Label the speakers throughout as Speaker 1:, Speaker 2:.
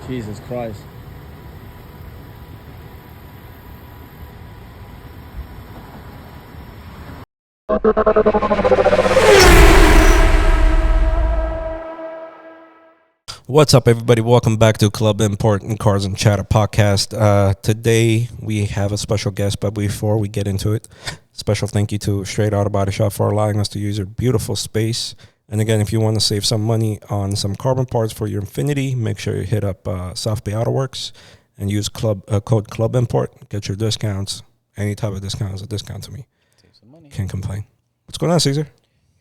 Speaker 1: Jesus Christ.
Speaker 2: What's up, everybody? Welcome back to Club Import and Cars and Chatter podcast. Today we have a special guest, but before we get into it, special thank you to Straight Auto Body Shop for allowing us to use your beautiful space. And again, if you want to save some money on some carbon parts for your Infiniti, make sure you hit up South Bay Auto Works and use code ClubImport. Get your discounts. Any type of discount is a discount to me.
Speaker 3: Save some money.
Speaker 2: Can't complain. What's going on, Caesar?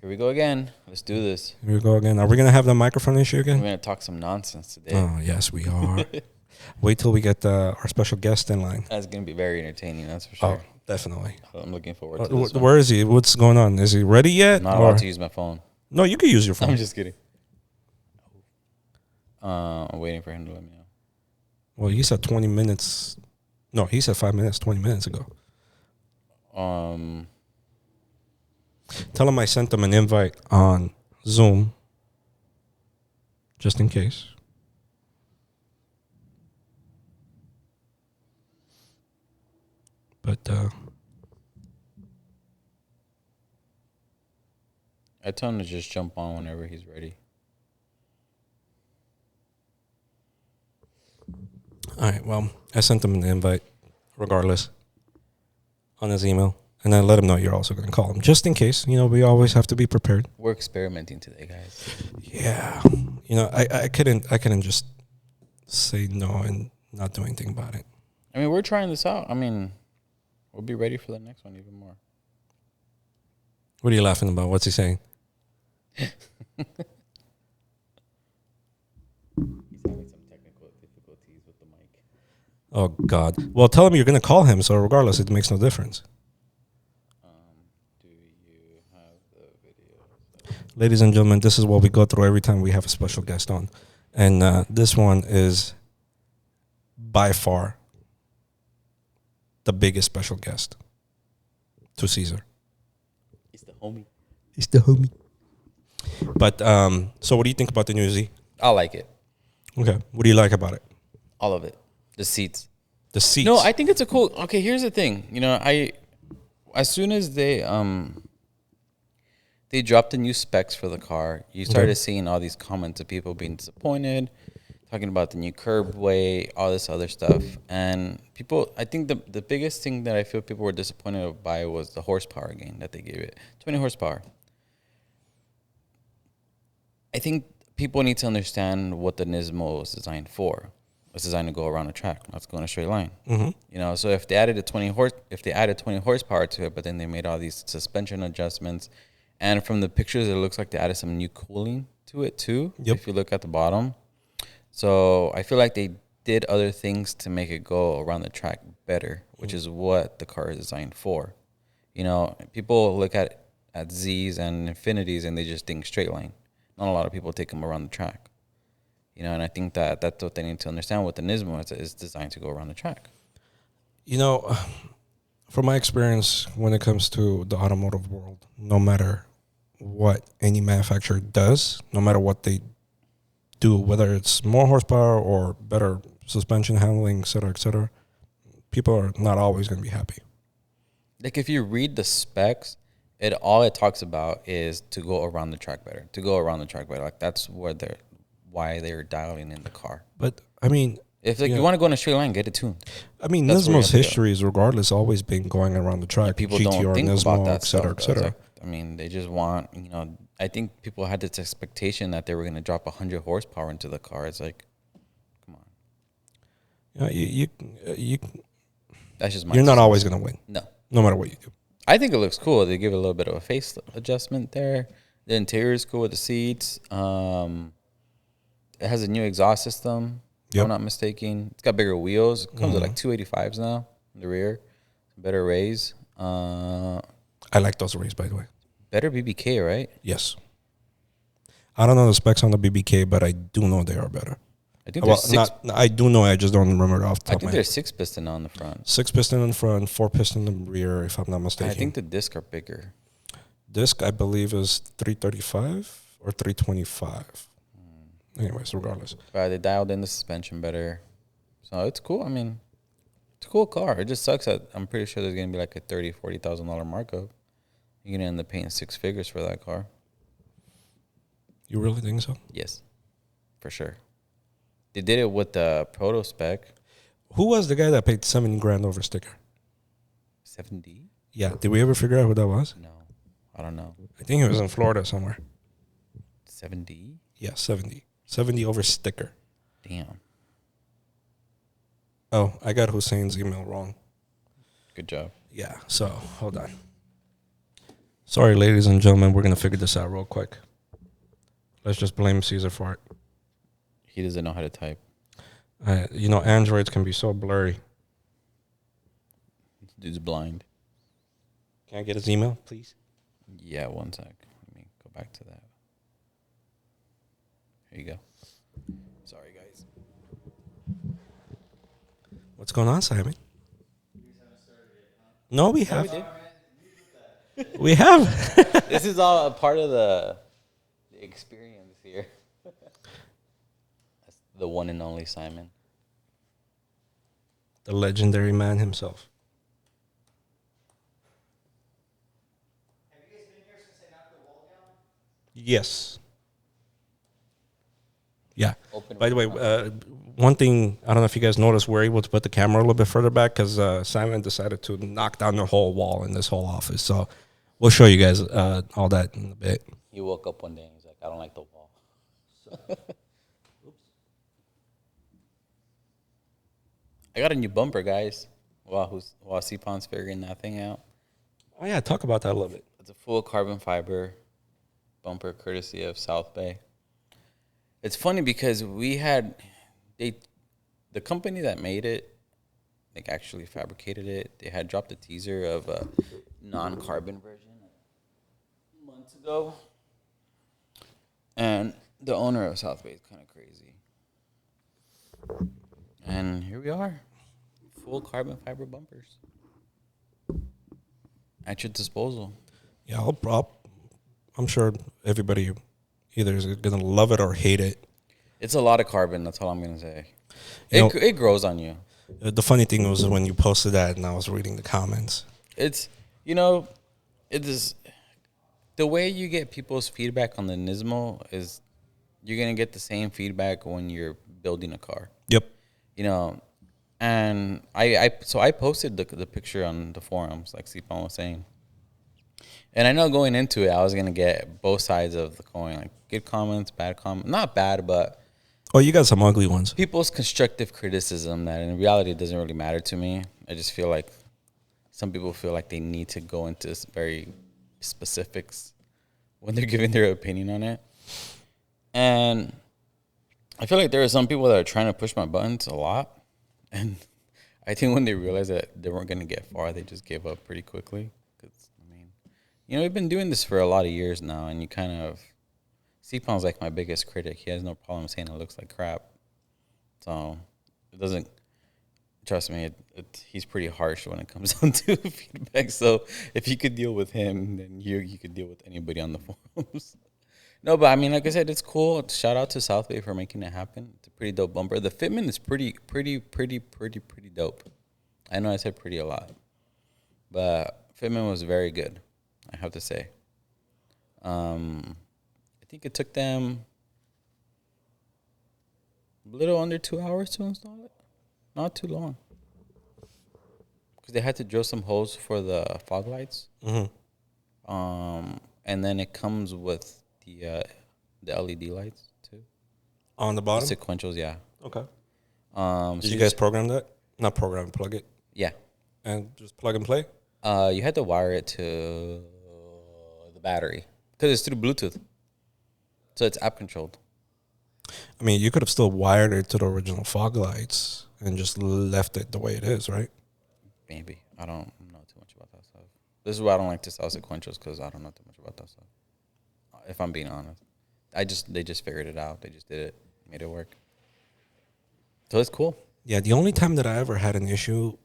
Speaker 3: Here we go again. Let's do this.
Speaker 2: Here we go again. Are we going to have the microphone issue
Speaker 3: We're
Speaker 2: again?
Speaker 3: going to talk some nonsense today.
Speaker 2: Oh, yes, we are. Wait till we get our special guest in line.
Speaker 3: That's going to be very entertaining, that's for sure.
Speaker 2: Oh, definitely.
Speaker 3: I'm looking forward to this one.
Speaker 2: Where is he? What's going on? Is he ready yet?
Speaker 3: I'm not allowed to use my phone.
Speaker 2: No, you can use your phone.
Speaker 3: I'm just kidding. I'm waiting for him to let me know.
Speaker 2: Well, he said 20 minutes. No, he said 5 minutes, 20 minutes ago. Tell him I sent him an invite on Zoom, just in case. But
Speaker 3: I tell him to just jump on whenever he's ready.
Speaker 2: all right, well, I sent him an invite, regardless, on his email, and I let him know you're also going to call him, just in case. You know, we always have to be prepared.
Speaker 3: We're experimenting today, guys.
Speaker 2: Yeah, you know, I couldn't just say no and not do anything about it.
Speaker 3: I mean, we're trying this out. I mean, we'll be ready for the next one even more.
Speaker 2: What are you laughing about? What's he saying?
Speaker 3: He's having some technical difficulties with the mic.
Speaker 2: Oh, God. Well, tell him you're going to call him, so regardless, it makes no difference.
Speaker 3: Do you have the video?
Speaker 2: Ladies and gentlemen, this is what we go through every time we have a special guest on. And this one is by far the biggest special guest to Caesar.
Speaker 3: He's the homie.
Speaker 2: He's the homie. But, so what do you think about the new Z?
Speaker 3: I like it.
Speaker 2: Okay. What do you like about it?
Speaker 3: All of it. The seats.
Speaker 2: The seats.
Speaker 3: No, I think it's a cool. Okay, here's the thing. You know, as soon as they dropped the new specs for the car, you started seeing all these comments of people being disappointed, talking about the new curb weight, all this other stuff. And people, I think the biggest thing that I feel people were disappointed by was the horsepower gain that they gave it. 20 horsepower. I think people need to understand what the Nismo was designed for. It's designed to go around the track, not to go in a straight line.
Speaker 2: Mm-hmm.
Speaker 3: You know, so if they added 20 horsepower to it, but then they made all these suspension adjustments, and from the pictures, it looks like they added some new cooling to it too.
Speaker 2: Yep.
Speaker 3: If you look at the bottom, so I feel like they did other things to make it go around the track better, which is what the car is designed for. You know, people look at Z's and Infinities and they just think straight line. Not a lot of people take them around the track. You know, and I think that's what they need to understand. What the Nismo is designed to go around the track.
Speaker 2: You know, from my experience, when it comes to the automotive world, no matter what any manufacturer does, no matter what they do, whether it's more horsepower or better suspension handling, et cetera, people are not always going to be happy.
Speaker 3: Like if you read the specs, all it talks about is to go around the track better. Like that's why they're dialing in the car.
Speaker 2: But I mean,
Speaker 3: if you want to go in a straight line, get it tuned.
Speaker 2: I mean,
Speaker 3: That's
Speaker 2: Nismo's history is regardless always been going around the track.
Speaker 3: People
Speaker 2: GTR,
Speaker 3: don't think
Speaker 2: Nismo,
Speaker 3: about that
Speaker 2: et cetera,
Speaker 3: stuff.
Speaker 2: et cetera.
Speaker 3: I mean, they just want, you know, I think people had this expectation that they were going to drop 100 horsepower into the car. It's like, come on.
Speaker 2: You
Speaker 3: That's just my
Speaker 2: you're not always going to win. No matter what you do.
Speaker 3: I think it looks cool. They give it a little bit of a face adjustment there. The interior is cool with the seats. It has a new exhaust system, if I'm not mistaken. It's got bigger wheels. It comes with like 285s now in the rear. Better raise.
Speaker 2: I like those rays, by the way.
Speaker 3: Better BBK, right?
Speaker 2: Yes. I don't know the specs on the BBK, but I do know they are better.
Speaker 3: I think there's
Speaker 2: I do know. I just don't remember it off the top
Speaker 3: I
Speaker 2: of
Speaker 3: think
Speaker 2: my
Speaker 3: there's
Speaker 2: head.
Speaker 3: 6-piston on the front.
Speaker 2: 6-piston in front, 4-piston in the rear, if I'm not mistaken.
Speaker 3: I think the discs are bigger.
Speaker 2: Disc, I believe, is 335 or 325. Anyways, regardless.
Speaker 3: But they dialed in the suspension better. So it's cool. I mean, it's a cool car. It just sucks that I'm pretty sure there's going to be like a $30,000-$40,000 markup. You're going to end up paying 6 figures for that car.
Speaker 2: You really think so?
Speaker 3: Yes, for sure. They did it with the proto spec.
Speaker 2: Who was the guy that paid $70,000 over sticker?
Speaker 3: 7D?
Speaker 2: Yeah. Did we ever figure out who that was?
Speaker 3: No, I don't know.
Speaker 2: I think he was in Florida somewhere.
Speaker 3: 7D?
Speaker 2: Yeah, 70. 70 over sticker.
Speaker 3: Damn.
Speaker 2: Oh, I got Hussein's email wrong.
Speaker 3: Good job.
Speaker 2: Yeah, so hold on. Sorry, ladies and gentlemen, we're going to figure this out real quick. Let's just blame Caesar for it.
Speaker 3: He doesn't know how to type.
Speaker 2: Androids can be so blurry.
Speaker 3: Dude's blind.
Speaker 2: Can I get his email, please?
Speaker 3: Yeah, one sec. Let me go back to that. Here you go. Sorry, guys.
Speaker 2: What's going on, Simon? No, we have. We have.
Speaker 3: This is all a part of the experience here. That's the one and only Simon.
Speaker 2: The legendary man himself.
Speaker 1: Have you guys been here since they knocked the wall down?
Speaker 2: Yes. Yeah.
Speaker 3: Open
Speaker 2: By the way, one thing, I don't know if you guys noticed, we're able to put the camera a little bit further back because Simon decided to knock down the whole wall in this whole office. So we'll show you guys all that in a bit.
Speaker 3: He woke up one day and he's like, I don't like the wall. I got a new bumper, guys. While CPON's figuring that thing out.
Speaker 2: Oh, yeah, talk about that a little bit.
Speaker 3: It's a full carbon fiber bumper courtesy of South Bay. It's funny because the company that made it, like actually fabricated it, they had dropped a teaser of a non-carbon version months ago. And the owner of South Bay is kind of crazy. And here we are. Full carbon fiber bumpers at your disposal.
Speaker 2: Yeah, I'm sure everybody either is going to love it or hate it.
Speaker 3: It's a lot of carbon. That's all I'm going to say. It grows on you.
Speaker 2: The funny thing was when you posted that and I was reading the comments.
Speaker 3: It is the way you get people's feedback on the Nismo is you're going to get the same feedback when you're building a car.
Speaker 2: Yep.
Speaker 3: And I posted the picture on the forums, like Sipon was saying. And I know going into it, I was going to get both sides of the coin, like good comments, bad comments. Not bad, but...
Speaker 2: Oh, you got some ugly ones.
Speaker 3: People's constructive criticism that in reality doesn't really matter to me. I just feel like some people feel like they need to go into very specifics when they're giving their opinion on it. And I feel like there are some people that are trying to push my buttons a lot. And I think when they realized that they weren't going to get far, they just gave up pretty quickly. Because, we've been doing this for a lot of years now, and you kind of... Sipon's like my biggest critic. He has no problem saying it looks like crap. So it doesn't... Trust me, he's pretty harsh when it comes down to feedback. So if you could deal with him, then you could deal with anybody on the forums. No, but like I said, it's cool. Shout out to South Bay for making it happen. It's a pretty dope bumper. The fitment is pretty dope. I know I said pretty a lot, but fitment was very good, I have to say. I think it took them a little under 2 hours to install it. Not too long. Because they had to drill some holes for the fog lights.
Speaker 2: Mm-hmm.
Speaker 3: And then it comes with the LED lights too.
Speaker 2: On the bottom?
Speaker 3: Sequentials, yeah.
Speaker 2: Okay.
Speaker 3: So
Speaker 2: Did you guys program that? Not program, plug it?
Speaker 3: Yeah.
Speaker 2: And just plug and play?
Speaker 3: You had to wire it to the battery. Because it's through Bluetooth. So it's app controlled.
Speaker 2: You could have still wired it to the original fog lights and just left it the way it is, right?
Speaker 3: Maybe. I don't know too much about that stuff. This is why I don't like to sell sequentials, because I don't know too much about that stuff. If I'm being honest. They just figured it out. They just did it. Made it work. So it's cool.
Speaker 2: Yeah, the only time that I ever had an issue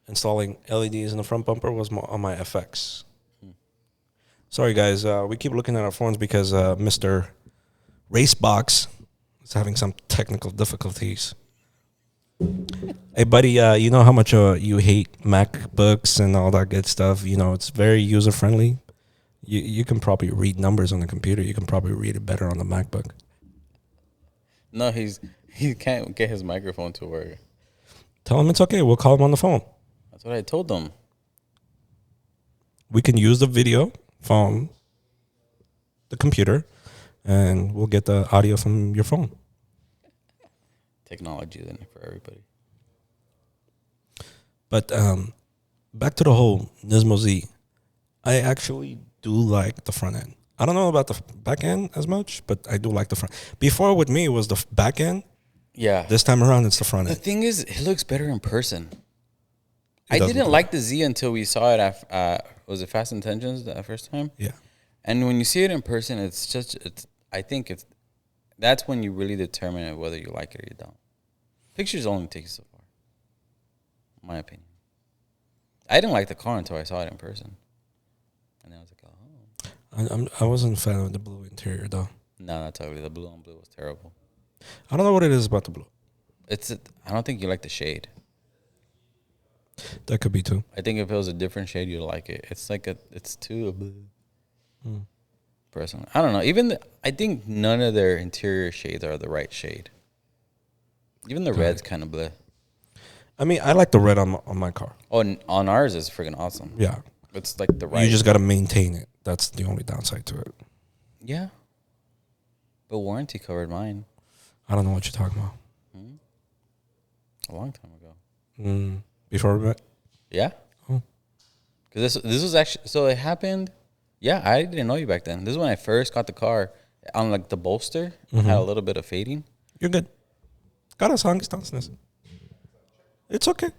Speaker 2: installing LEDs in the front bumper was on my FX. Sorry, guys. We keep looking at our phones because Mr. Racebox is having some technical difficulties. Hey, buddy, you know how much you hate MacBooks and all that good stuff? You know, it's very user friendly. You can probably read numbers on the computer. You can probably read it better on the MacBook.
Speaker 3: No, he can't get his microphone to work.
Speaker 2: Tell him it's okay. We'll call him on the phone.
Speaker 3: That's what I told them.
Speaker 2: We can use the video from the computer, and we'll get the audio from your phone.
Speaker 3: Technology then for everybody.
Speaker 2: But back to the whole Nismo Z. I actually do like the front end. I don't know about the back end as much, but I do like the front. Before with me it was the back end.
Speaker 3: Yeah.
Speaker 2: This time around it's the front
Speaker 3: The
Speaker 2: end.
Speaker 3: thing is, it looks better in person.
Speaker 2: It
Speaker 3: I
Speaker 2: does
Speaker 3: didn't
Speaker 2: look
Speaker 3: like the Z until we saw it at was it Fast Intentions the first time?
Speaker 2: Yeah.
Speaker 3: And when you see it in person, I think that's when you really determine whether you like it or you don't. Pictures only take you so far, in my opinion. I didn't like the car until I saw it in person, and then I was like, oh.
Speaker 2: I wasn't a fan of the blue interior though.
Speaker 3: No, not totally. The blue on blue was terrible.
Speaker 2: I don't know what it is about the blue.
Speaker 3: I don't think you like the shade.
Speaker 2: That could be too.
Speaker 3: I think if it was a different shade, you'd like it. It's too blue. Personally, I don't know. I think none of their interior shades are the right shade. Even the red's kind of bleh.
Speaker 2: I mean, I like the red on my car.
Speaker 3: Oh, and on ours is freaking awesome.
Speaker 2: Yeah.
Speaker 3: It's like the right.
Speaker 2: You just got to maintain it. That's the only downside to it.
Speaker 3: Yeah. But warranty covered mine.
Speaker 2: I don't know what you're talking about.
Speaker 3: A long time ago.
Speaker 2: Before we met?
Speaker 3: Yeah.
Speaker 2: Oh.
Speaker 3: Because this was actually, so it happened. Yeah, I didn't know you back then. This is when I first got the car. On like the bolster, had a little bit of fading.
Speaker 2: You're good. Cara, sa distances. It's okay.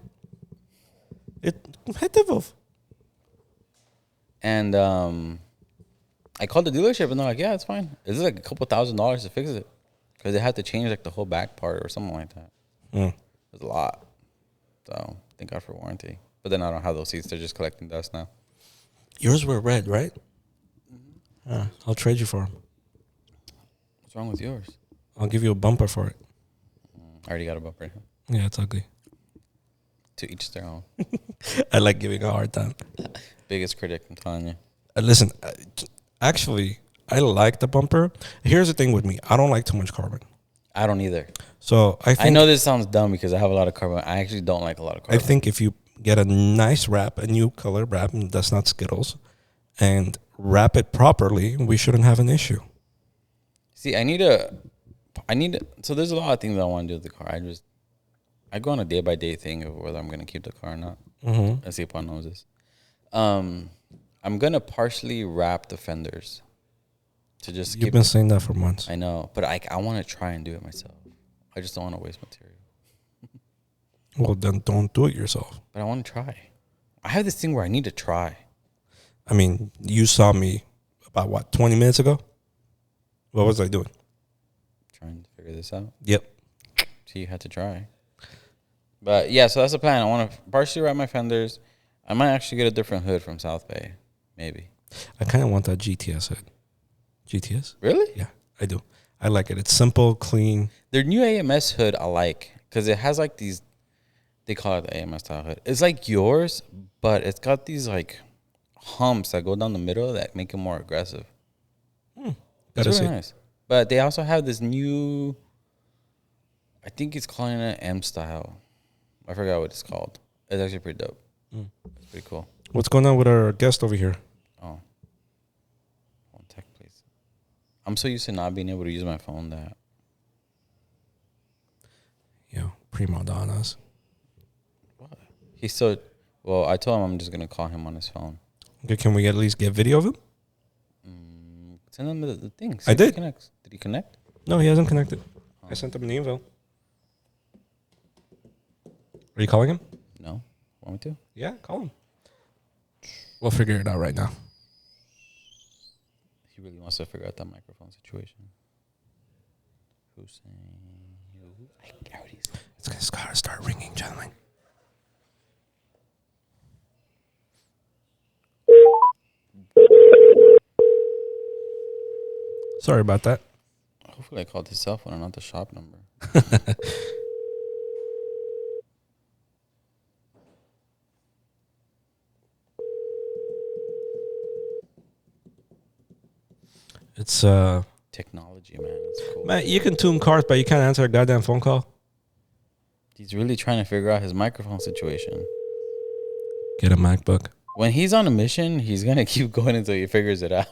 Speaker 2: Hete Wolf.
Speaker 3: And I called the dealership and they're like, yeah, it's fine. It's like a couple $1,000s to fix it. Because they had to change like the whole back part or something like that. It was a lot. So thank God for warranty. But then I don't have those seats. They're just collecting dust now.
Speaker 2: Yours were red, right? I'll trade you for them.
Speaker 3: What's wrong with yours?
Speaker 2: I'll give you a bumper for it.
Speaker 3: I already got a bumper.
Speaker 2: Yeah, it's ugly.
Speaker 3: To each their own.
Speaker 2: I like giving a hard time.
Speaker 3: Biggest critic, I'm telling you.
Speaker 2: Listen, actually, I like the bumper. Here's the thing with me. I don't like too much carbon.
Speaker 3: I don't either.
Speaker 2: So
Speaker 3: I know this sounds dumb because I have a lot of carbon. I actually don't like a lot of carbon.
Speaker 2: I think if you get a nice wrap, a new color wrap, and that's not Skittles, and wrap it properly, we shouldn't have an issue.
Speaker 3: See, so there's a lot of things I want to do with the car. I go on a day-by-day thing of whether I'm going to keep the car or not. Let's see if Paul knows this. I'm going to partially wrap the fenders. To just
Speaker 2: You've been saying that for months.
Speaker 3: I know, but I want to try and do it myself. I just don't want to waste material.
Speaker 2: Well, then don't do it yourself.
Speaker 3: But I want to try. I have this thing where I need to try.
Speaker 2: I mean, you saw me about, 20 minutes ago? What was I doing?
Speaker 3: Trying to figure this out.
Speaker 2: Yep.
Speaker 3: So you had to try. But yeah, so that's the plan. I want to partially wrap my fenders. I might actually get a different hood from South Bay. Maybe.
Speaker 2: I kind of want that GTS hood. GTS?
Speaker 3: Really?
Speaker 2: Yeah, I do. I like it. It's simple, clean.
Speaker 3: Their new AMS hood I like because it has like these, they call it the AMS style hood. It's like yours, but it's got these like humps that go down the middle that make it more aggressive. It's really nice. But they also have this new, I think it's calling it M style. I forgot what it's called. It's actually pretty dope. It's pretty cool.
Speaker 2: What's going on with our guest over here?
Speaker 3: Oh. One tech, please. I'm so used to not being able to use my phone that.
Speaker 2: Prima donnas.
Speaker 3: What? He's so, well, I told him I'm just going to call him on his phone.
Speaker 2: Okay, can we at least get video of him?
Speaker 3: Send him the thing.
Speaker 2: I did.
Speaker 3: Did he connect?
Speaker 2: No, he hasn't connected. I sent him an email. Are you calling him?
Speaker 3: No. Want me to?
Speaker 2: Yeah, call him. We'll figure it out right now.
Speaker 3: He really wants to figure out that microphone situation. Hussain. I already said.
Speaker 2: It's going to start ringing, gentlemen. Sorry about that.
Speaker 3: Oh, Hopefully, I called his cell phone and not the shop number.
Speaker 2: It's
Speaker 3: Technology, man. It's cool.
Speaker 2: man, you can tune cars, but you can't answer a goddamn phone call.
Speaker 3: He's really trying to figure out his microphone situation.
Speaker 2: Get a MacBook.
Speaker 3: When he's on a mission, he's gonna keep going until he figures it out.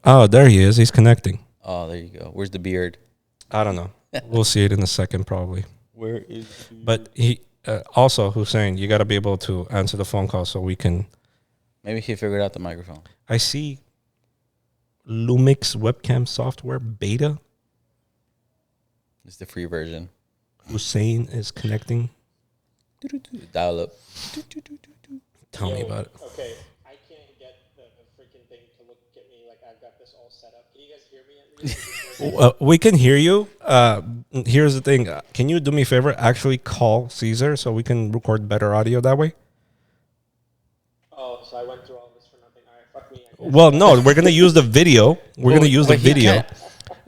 Speaker 2: Oh, there he is. He's connecting.
Speaker 3: Oh, there you go. Where's the beard?
Speaker 2: I don't know. We'll see it in a second, probably.
Speaker 3: Where is?
Speaker 2: But he also, Hussein, you got to be able to answer the phone call so we can.
Speaker 3: Maybe he figured out the microphone.
Speaker 2: I see Lumix webcam software beta.
Speaker 3: It's the free version.
Speaker 2: Hussein is connecting.
Speaker 3: Dial up.
Speaker 2: Tell me about it.
Speaker 4: Okay, I can't get the freaking thing to look at me like I've got this all set up. Can you guys hear me at least?
Speaker 2: We can hear you. Here's the thing. Can you do me a favor? Actually call Caesar so we can record better audio that way.
Speaker 4: Oh, so I went through all this for nothing. All right, fuck me. I guess.
Speaker 2: Well, no, we're going to use the video. We're going to use the video.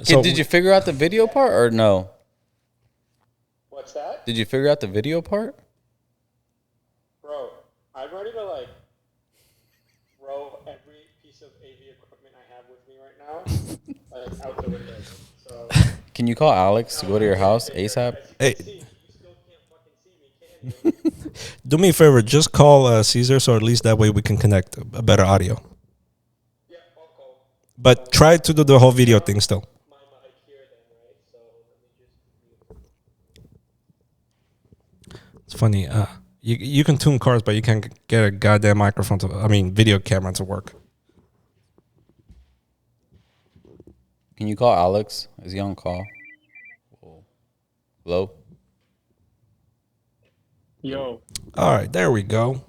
Speaker 2: So
Speaker 3: Did you figure out the video part or no?
Speaker 4: What's that?
Speaker 3: Did you figure out the video part?
Speaker 4: Bro, I'm ready to like throw every piece of AV equipment I have with me right now like out the window. So
Speaker 3: Can you call Alex to go to your house ASAP?
Speaker 2: Hey.
Speaker 4: you still can't fucking see me, can you?
Speaker 2: do me a favor. Just call Caesar so at least that way we can connect a better audio.
Speaker 4: Yeah, I'll call
Speaker 2: But try to do the whole video thing still.
Speaker 4: my mic here then, right? So let me just
Speaker 2: It's funny. You can tune cars, but you can't get a goddamn microphone video camera to work.
Speaker 3: Can you call Alex? Is he on call? Whoa. Hello?
Speaker 4: Yo,
Speaker 2: All right, there we go.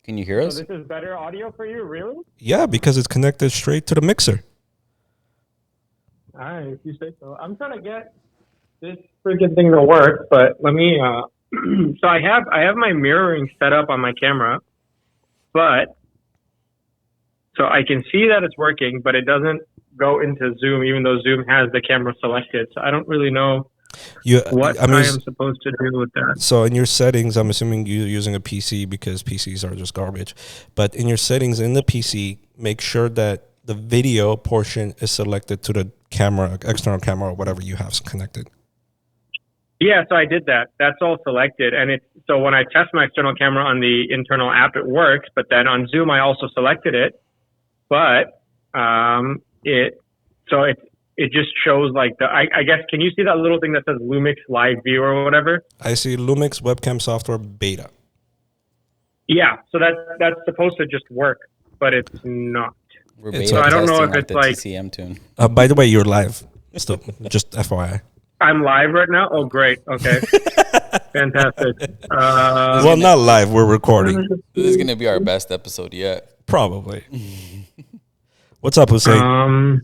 Speaker 3: Can you hear us?
Speaker 4: this is better audio for you, really?
Speaker 2: Yeah, because it's connected straight to the mixer.
Speaker 4: All right, if you say so. I'm trying to get this freaking thing to work, but let me. So I have my mirroring set up on my camera, but so I can see that it's working, but it doesn't go into Zoom, even though Zoom has the camera selected. So I don't really know what I am supposed to do with that.
Speaker 2: So in your settings, I'm assuming you're using a PC because PCs are just garbage. But in your settings in the PC, make sure that the video portion is selected to the camera, external camera, or whatever you have connected.
Speaker 4: Yeah, so I did that. That's all selected, and so when I test my external camera on the internal app, it works. But then on Zoom, I also selected it, but it just shows like I guess, can you see that little thing that says Lumix Live View or whatever?
Speaker 2: I see Lumix webcam software beta.
Speaker 4: Yeah, so that's supposed to just work, but it's not.
Speaker 3: We're
Speaker 2: It's
Speaker 3: beta
Speaker 2: okay.
Speaker 4: I don't know
Speaker 3: testing
Speaker 4: if
Speaker 3: out
Speaker 4: it's
Speaker 3: the
Speaker 4: like-
Speaker 3: TCM tune.
Speaker 2: By the way, you're live. Still, just FYI.
Speaker 4: I'm live right now? Oh, great. Okay. Fantastic.
Speaker 2: Well, not live. We're recording.
Speaker 3: This is gonna be our best episode yet.
Speaker 2: Probably. What's up, Hussein?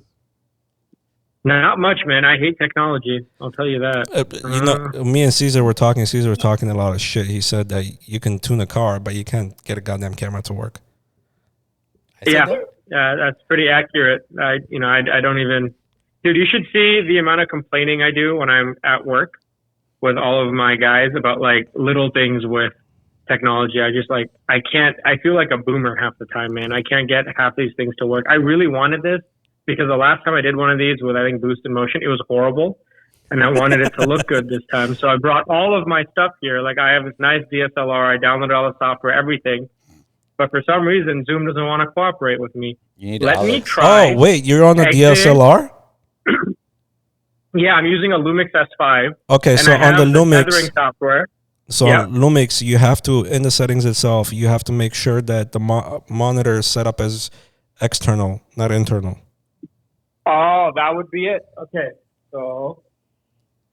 Speaker 4: Not much, man. I hate technology. I'll tell you that.
Speaker 2: Me and Caesar were talking. Caesar was talking a lot of shit. He said that you can tune a car, but you can't get a goddamn camera to work.
Speaker 4: Yeah, that's pretty accurate. I don't even... Dude, you should see the amount of complaining I do when I'm at work with all of my guys about like little things with technology. I feel like a boomer half the time, man. I can't get half these things to work. I really wanted this because the last time I did one of these with, I think, Boost in Motion, it was horrible. And I wanted it to look good this time. So I brought all of my stuff here. Like I have this nice DSLR. I downloaded all the software, everything. But for some reason, Zoom doesn't want to cooperate with me.
Speaker 3: You need
Speaker 4: Let me
Speaker 3: Alex.
Speaker 4: try.
Speaker 2: Oh, wait, you're on a
Speaker 4: Exit.
Speaker 2: DSLR?
Speaker 4: Yeah, I'm using a Lumix S5.
Speaker 2: Okay,
Speaker 4: And
Speaker 2: so
Speaker 4: I
Speaker 2: on
Speaker 4: have
Speaker 2: the
Speaker 4: tethering
Speaker 2: Lumix,
Speaker 4: software.
Speaker 2: on Lumix, you have to, in the settings itself, you have to make sure that the monitor is set up as external, not internal.
Speaker 4: Oh, that would be it. Okay, so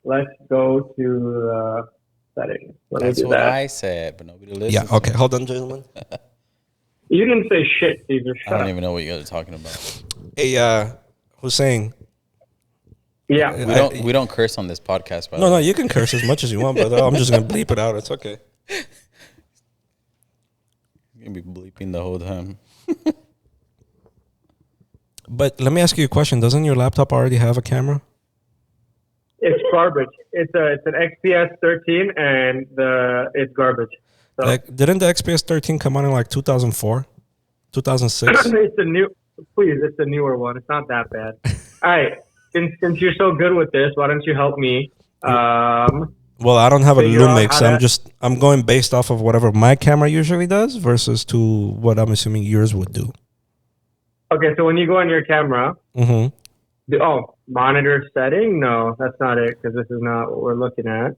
Speaker 4: let's go to the settings. Let me
Speaker 3: That's
Speaker 4: do
Speaker 3: what
Speaker 4: that.
Speaker 3: I said, but nobody listens.
Speaker 2: Yeah, okay, hold on, gentlemen.
Speaker 4: You didn't say shit, Caesar.
Speaker 3: I
Speaker 4: Shut
Speaker 3: don't
Speaker 4: up.
Speaker 3: even know what you guys are talking about.
Speaker 2: Hey, Hussein.
Speaker 4: Yeah.
Speaker 3: We don't curse on this podcast, by the
Speaker 2: No,
Speaker 3: way.
Speaker 2: you can curse as much as you want, but I'm just going to bleep it out. It's okay.
Speaker 3: You're gonna be bleeping the whole time.
Speaker 2: But let me ask you a question. Doesn't your laptop already have a camera?
Speaker 4: It's garbage. It's an XPS 13, and it's garbage. So
Speaker 2: Didn't the XPS 13 come out in like 2004, 2006?
Speaker 4: it's it's a newer one. It's not that bad. All right. Since you're so good with this, why don't you help me?
Speaker 2: Well, I don't have a
Speaker 4: figure out
Speaker 2: Lumix. I'm going based off of whatever my camera usually does versus to what I'm assuming yours would do.
Speaker 4: Okay, so when you go on your camera,
Speaker 2: Mm-hmm.
Speaker 4: Monitor setting? No, that's not it because this is not what we're looking at.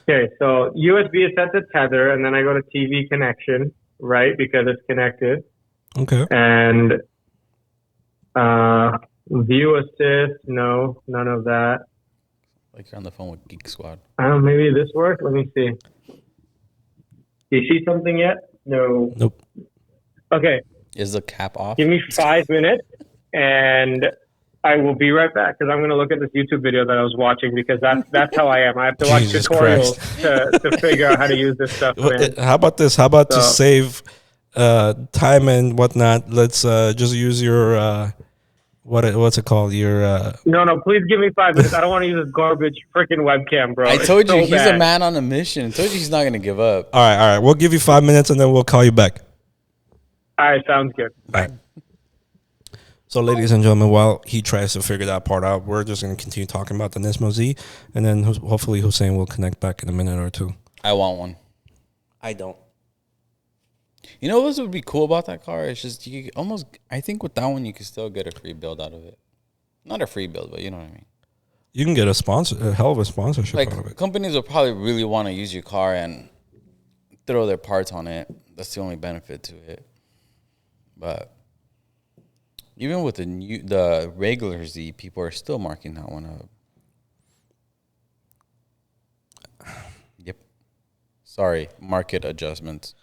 Speaker 4: Okay, so USB is set to tether, and then I go to TV connection, right? Because it's connected.
Speaker 2: Okay.
Speaker 4: And view assist, no, none of that.
Speaker 3: Like you're on the phone with Geek Squad.
Speaker 4: Maybe this worked. Let me see. Do you see something yet? No.
Speaker 2: Nope.
Speaker 4: Okay.
Speaker 3: Is the cap off?
Speaker 4: Give me 5 minutes, and I will be right back because I'm going to look at this YouTube video that I was watching because that's how I am. I have to watch
Speaker 2: Jesus
Speaker 4: tutorials to figure out how to use this stuff. Man.
Speaker 2: How about this? How about to save time and whatnot? Let's just use your what's it called? Your
Speaker 4: No, please give me 5 minutes. I don't want to use this garbage freaking webcam, bro.
Speaker 3: I told you he's
Speaker 4: bad.
Speaker 3: a man on a mission. I told you he's not going to give up.
Speaker 2: All right. We'll give you 5 minutes and then we'll call you back.
Speaker 4: All right, sounds good.
Speaker 2: All right. So, ladies and gentlemen, while he tries to figure that part out, we're just going to continue talking about the Nismo Z, and then hopefully Hussain will connect back in a minute or two.
Speaker 3: I want one.
Speaker 2: I don't.
Speaker 3: You know what would be cool about that car? It's just you almost. I think with that one you can still get a free build out of it. Not a free build, but you know what I mean.
Speaker 2: You can get a hell of a sponsorship
Speaker 3: Like
Speaker 2: out of it.
Speaker 3: companies will probably really want to use your car and throw their parts on it. That's the only benefit to it. But even with the regular Z, people are still marking that one up. Yep. Sorry, market adjustments.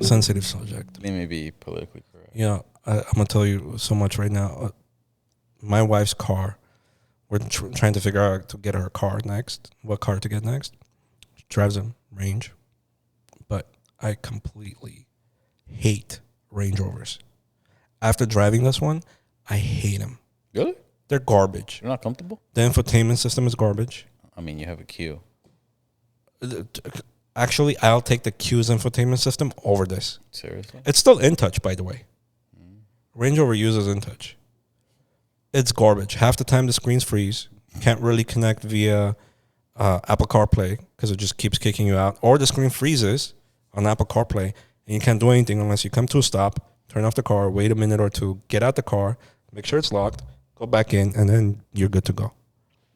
Speaker 2: Sensitive subject.
Speaker 3: They may be politically correct.
Speaker 2: I'm gonna tell you so much right now. My wife's car. We're trying to figure out to get her car next. What car to get next? She drives a Range, but I completely hate Range Rovers. After driving this one, I hate them.
Speaker 3: Really?
Speaker 2: They're garbage.
Speaker 3: You're not comfortable?
Speaker 2: The infotainment system is garbage.
Speaker 3: I mean, you have a queue.
Speaker 2: Actually, I'll take the Q's infotainment system over this.
Speaker 3: Seriously?
Speaker 2: It's still InTouch, by the way. Range Rover uses InTouch. It's garbage. Half the time the screens freeze. Can't really connect via Apple CarPlay because it just keeps kicking you out. Or the screen freezes on Apple CarPlay and you can't do anything unless you come to a stop, turn off the car, wait a minute or two, get out the car, make sure it's locked, go back in, and then you're good to go.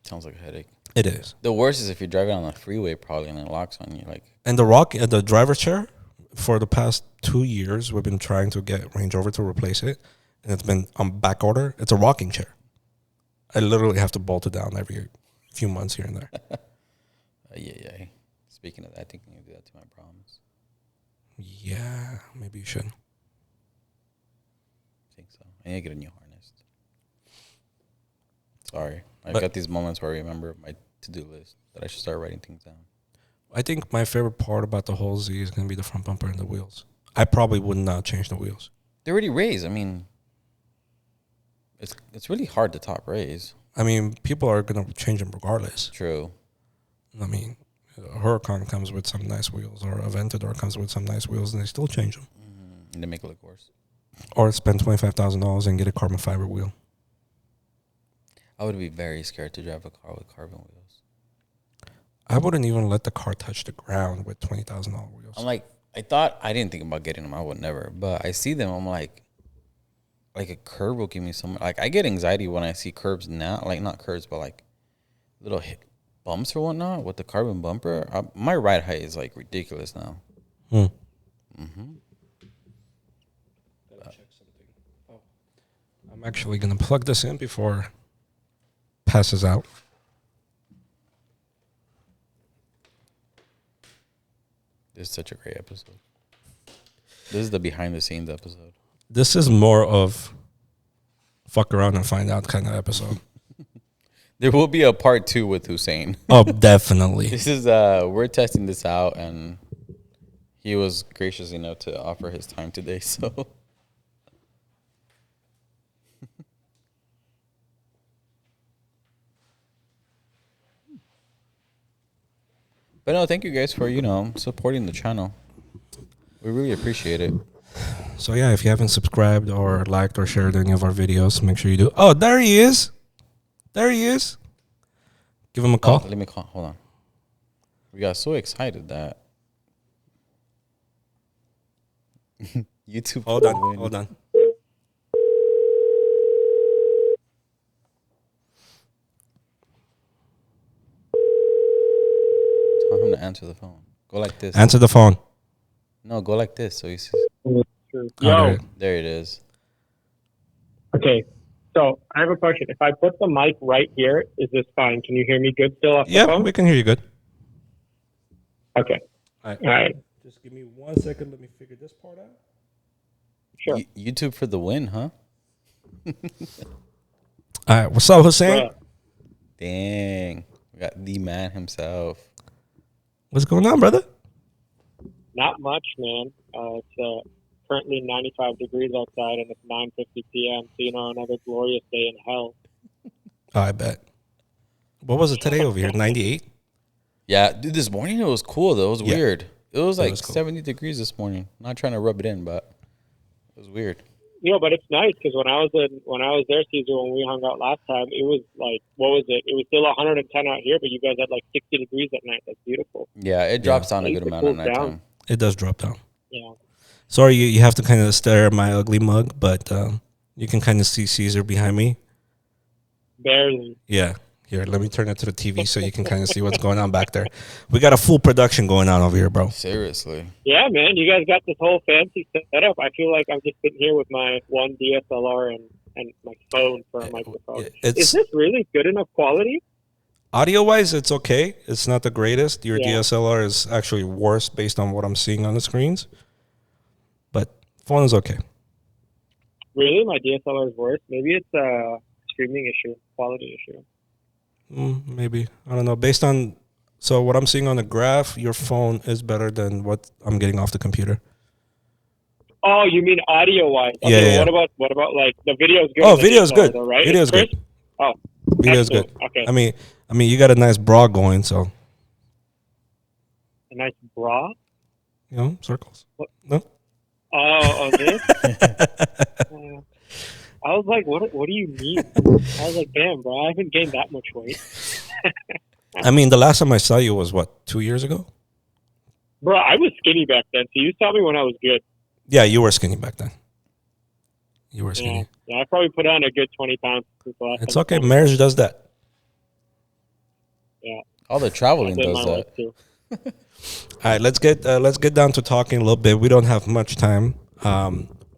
Speaker 3: Sounds like a headache.
Speaker 2: It is.
Speaker 3: The worst is if you're driving on the freeway probably and it locks on you.
Speaker 2: And the driver's chair, for the past 2 years, we've been trying to get Range Rover to replace it, and it's been on back order. It's a rocking chair. I literally have to bolt it down every few months here and there.
Speaker 3: Yeah. Speaking of that, I think I'm going to do that to my problems.
Speaker 2: Yeah, maybe you should.
Speaker 3: I think so. I need to get a new harness. Sorry. I've got these moments where I remember my to-do list that I should start writing things down.
Speaker 2: I think my favorite part about the whole Z is going to be the front bumper and the wheels. I probably would not change the wheels.
Speaker 3: They're already raised. I mean, it's really hard to top raise.
Speaker 2: I mean, people are going to change them regardless.
Speaker 3: True.
Speaker 2: I mean, a Huracan comes with some nice wheels, or a Aventador comes with some nice wheels, and they still change them.
Speaker 3: And they make it look worse.
Speaker 2: Or spend $25,000 and get a carbon fiber wheel.
Speaker 3: I would be very scared to drive a car with carbon wheels.
Speaker 2: I wouldn't even let the car touch the ground with $20,000 wheels.
Speaker 3: I'm like, I didn't think about getting them. I would never. But I see them. I'm like a curb will give me some. Like, I get anxiety when I see curbs now. Like, not curbs, but like little bumps or whatnot with the carbon bumper. My ride height is like ridiculous now.
Speaker 2: I'm actually going to plug this in before it passes out.
Speaker 3: This is such a great episode. This is the behind the scenes episode.
Speaker 2: This is more of fuck around and find out kind of episode.
Speaker 3: There will be a part 2 with Hussain.
Speaker 2: Oh, definitely.
Speaker 3: This is we're testing this out, and he was gracious enough to offer his time today. So, but no, thank you guys for supporting the channel. We really appreciate it.
Speaker 2: So yeah, if you haven't subscribed or liked or shared any of our videos, make sure you do. Oh, there he is. There he is. Give him a call.
Speaker 3: Oh, let me call. Hold on. We got so excited that YouTube.
Speaker 2: Hold on. Hold on.
Speaker 3: Tell him to answer the phone. Go like this.
Speaker 2: Answer the phone.
Speaker 3: No, go like this. So you see.
Speaker 2: Oh,
Speaker 4: Yo.
Speaker 3: There it is.
Speaker 4: Okay. So I have a question. If I put the mic right here, is this fine? Can you hear me good still off the
Speaker 2: Yeah,
Speaker 4: phone?
Speaker 2: we can hear you good.
Speaker 4: Okay.
Speaker 2: All right.
Speaker 4: All right.
Speaker 2: Just give me 1 second. Let me figure this part out.
Speaker 4: Sure.
Speaker 3: YouTube for the win, huh?
Speaker 2: All right. What's up, Hussein?
Speaker 4: Bruh.
Speaker 3: Dang. We got the man himself.
Speaker 2: What's going on, brother?
Speaker 4: Not much, man. It's currently 95 degrees outside, and it's 9:50 p.m. So another glorious day in hell.
Speaker 2: Oh, I bet. What was it today over here? 98?
Speaker 3: Yeah, dude, this morning it was cool, though. It was
Speaker 2: Yeah.
Speaker 3: weird. It was like
Speaker 2: was cool.
Speaker 3: 70 degrees this morning. Not trying to rub it in, but it was weird.
Speaker 4: But it's nice because when I was there, Caesar, when we hung out last time, it was like, what was it? It was still 110 out here, but you guys had like 60 degrees at night. That's beautiful.
Speaker 3: Yeah, it drops down a
Speaker 4: At
Speaker 3: good
Speaker 4: least it
Speaker 3: amount at
Speaker 4: cools down.
Speaker 3: nighttime.
Speaker 2: It does drop down.
Speaker 4: Yeah.
Speaker 2: Sorry, you have to kind of stare at my ugly mug, but you can kind of see Caesar behind me.
Speaker 4: Barely.
Speaker 2: Yeah. Here, let me turn it to the TV so you can kind of see what's going on back there. We got a full production going on over here, bro.
Speaker 3: Seriously.
Speaker 4: Yeah, man. You guys got this whole fancy setup. I feel like I'm just sitting here with my one DSLR and my phone for a microphone. Is this really good enough quality?
Speaker 2: Audio-wise, it's okay. It's not the greatest. Your
Speaker 4: Yeah.
Speaker 2: DSLR is actually worse based on what I'm seeing on the screens. But phone is okay.
Speaker 4: Really? My DSLR is worse? Maybe it's a streaming issue, quality issue.
Speaker 2: Maybe. I don't know. Based on... So what I'm seeing on the graph, your phone is better than what I'm getting off the computer.
Speaker 4: Oh, you mean audio-wise? Okay,
Speaker 2: Yeah.
Speaker 4: What about like the video's good?
Speaker 2: Oh,
Speaker 4: on the
Speaker 2: video's
Speaker 4: DSLR
Speaker 2: good.
Speaker 4: though, right?
Speaker 2: Video's good.
Speaker 4: Oh,
Speaker 2: Video's good.
Speaker 4: excellent. Okay.
Speaker 2: I mean, you got a nice bra going, so...
Speaker 4: A nice bra?
Speaker 2: Circles.
Speaker 4: What?
Speaker 2: No?
Speaker 4: Oh, this? I was like, what do you mean? I was like, damn, bro, I haven't gained that much weight.
Speaker 2: I mean, the last time I saw you was, what, 2 years ago?
Speaker 4: Bro, I was skinny back then, so you saw me when I was good.
Speaker 2: Yeah, you were skinny back then. You were skinny.
Speaker 4: Yeah, I probably put on a good 20 pounds since the last
Speaker 2: It's
Speaker 4: time.
Speaker 2: okay. Marriage does that.
Speaker 4: Yeah.
Speaker 3: All the traveling
Speaker 4: I did
Speaker 3: does
Speaker 4: my
Speaker 3: that.
Speaker 4: life too.
Speaker 2: All right, let's get down to talking a little bit. We don't have much time.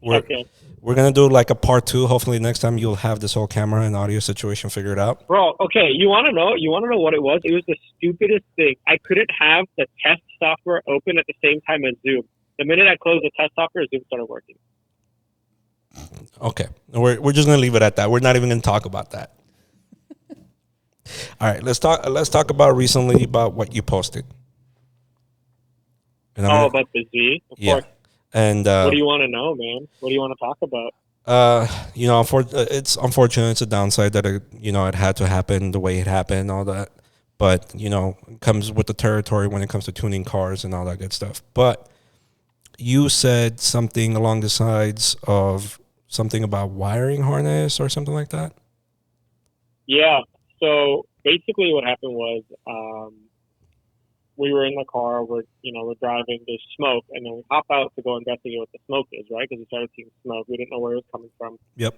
Speaker 2: We're gonna do like a part 2. Hopefully next time you'll have this whole camera and audio situation figured out.
Speaker 4: Bro, okay, you want to know? You want to know what it was? It was the stupidest thing. I couldn't have the test software open at the same time as Zoom. The minute I closed the test software, Zoom started working.
Speaker 2: Okay, we're just gonna leave it at that. We're not even gonna talk about that. All right, let's talk about recently about what you posted. And
Speaker 4: about the Z? Of course.
Speaker 2: And
Speaker 4: what do you want to know, man? What do you want to talk about?
Speaker 2: It's unfortunate. It's a downside that it had to happen the way it happened and all that. But it comes with the territory when it comes to tuning cars and all that good stuff. But you said something along the sides of something about wiring harness or something like that.
Speaker 4: Yeah. So basically, what happened was we were in the car. We're driving. There's smoke, and then we hop out to go investigate what the smoke is, right? Because we started seeing smoke. We didn't know where it was coming from.
Speaker 2: Yep.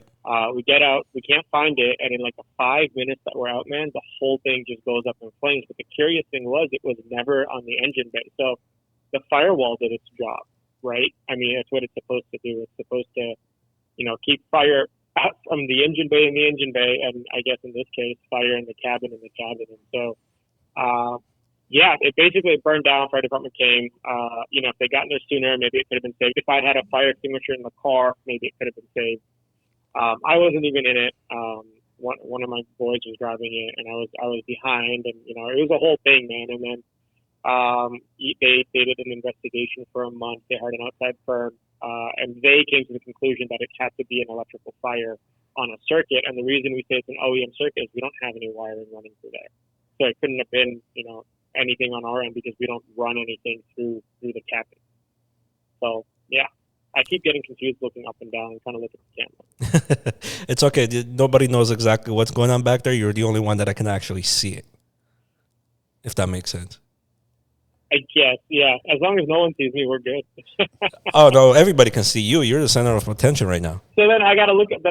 Speaker 4: We get out. We can't find it, and in like the 5 minutes that we're out, man, the whole thing just goes up in flames. But the curious thing was, it was never on the engine bay. So the firewall did its job, right? I mean, that's what it's supposed to do. It's supposed to, keep fire out from the engine bay in the engine bay, and I guess in this case, fire in the cabin in the cabin. And so, it basically burned down. Fire department came. If they gotten there sooner, maybe it could have been saved. If I'd had a fire extinguisher in the car, maybe it could have been saved. I wasn't even in it. One of my boys was driving it, and I was behind, and it was a whole thing, man. And then They did an investigation for a month. They hired an outside firm, and they came to the conclusion that it had to be an electrical fire on a circuit. And the reason we say it's an OEM circuit is we don't have any wiring running through there, so it couldn't have been, anything on our end because we don't run anything through the cabin. So yeah, I keep getting confused looking up and down and kind of look at the camera.
Speaker 2: It's okay. Nobody knows exactly what's going on back there. You're the only one that I can actually see it, if that makes sense.
Speaker 4: I guess, yeah. As long as no one sees me, we're good.
Speaker 2: Oh no, everybody can see you. You're the center of attention right now.
Speaker 4: So then I gotta look at the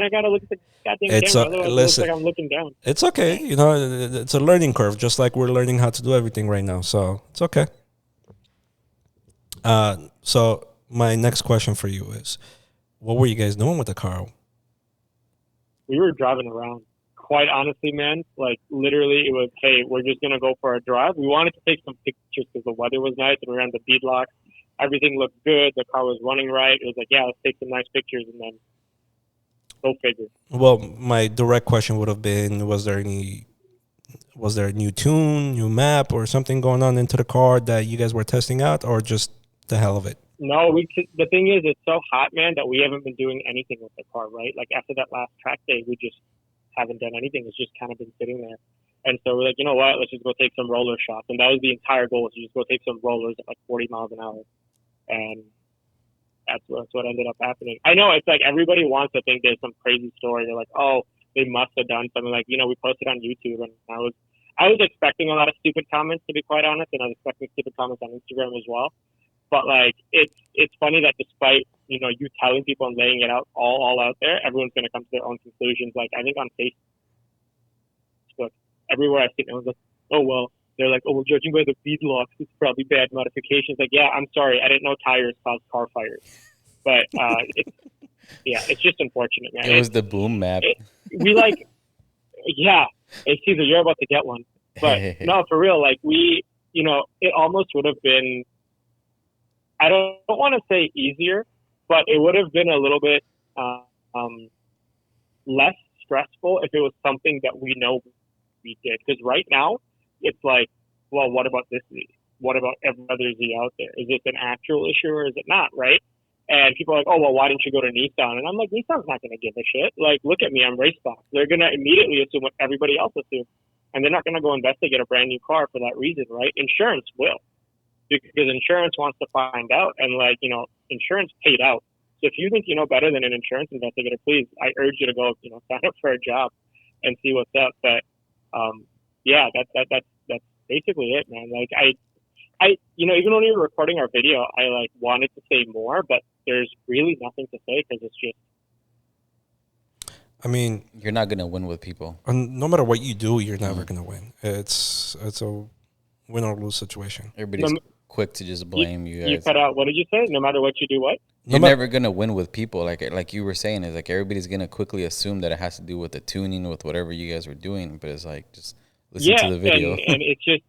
Speaker 4: goddamn camera. Otherwise,
Speaker 2: listen,
Speaker 4: it looks like I'm looking down.
Speaker 2: It's okay. It's a learning curve, just like we're learning how to do everything right now. So it's okay. So my next question for you is, what were you guys doing with the car?
Speaker 4: We were driving around. Quite honestly, man, like literally it was, hey, we're just going to go for a drive. We wanted to take some pictures because the weather was nice and we were on the beadlock. Everything looked good. The car was running right. It was like, yeah, let's take some nice pictures and then go figure.
Speaker 2: Well, my direct question would have been, was there a new tune, new map or something going on into the car that you guys were testing out, or just the hell of it?
Speaker 4: No, the thing is, it's so hot, man, that we haven't been doing anything with the car, right? Like after that last track day, we just haven't done anything. It's just kind of been sitting there. And so we're like, you know what, let's just go take some roller shots. And that was the entire goal, was to just go take some rollers at like 40 miles an hour. And that's what ended up happening. I know it's like everybody wants to think there's some crazy story. They're like, oh, they must have done something. Like, we posted on YouTube, and I was expecting a lot of stupid comments, to be quite honest, and I was expecting stupid comments on Instagram as well. But like, it's funny that despite you telling people and laying it out all out there, everyone's going to come to their own conclusions. Like I think on Facebook, everywhere I've seen it, was like, oh well, they're like, oh well, judging by the beadlocks, it's probably bad modifications. Like, yeah, I'm sorry, I didn't know tires cause car fires, but it's just unfortunate, man.
Speaker 3: It was the boom map.
Speaker 4: It's either you're about to get one, but no, for real, like it almost would have been. I don't want to say easier, but it would have been a little bit less stressful if it was something that we know we did. Because right now, it's like, well, what about this Z? What about every other Z out there? Is this an actual issue or is it not, right? And people are like, oh, well, why didn't you go to Nissan? And I'm like, Nissan's not going to give a shit. Like, look at me, I'm Racebox. They're going to immediately assume what everybody else assumes. And they're not going to go investigate a brand new car for that reason, right? Insurance will. Because insurance wants to find out, and insurance paid out. So if you think you know better than an insurance investigator, please, I urge you to go, sign up for a job and see what's up. But that's basically it, man. Like I even when we were recording our video, I like wanted to say more, but there's really nothing to say because it's just.
Speaker 2: I mean,
Speaker 3: you're not gonna win with people.
Speaker 2: No matter what you do, you're never gonna win. It's a win or lose situation.
Speaker 3: Everybody's quick to just blame you guys.
Speaker 4: You cut out. What did you say? No matter what you do, what?
Speaker 3: You're never gonna win with people. Like you were saying, is like everybody's gonna quickly assume that it has to do with the tuning, with whatever you guys were doing. But it's like, just listen to the video.
Speaker 4: and it's just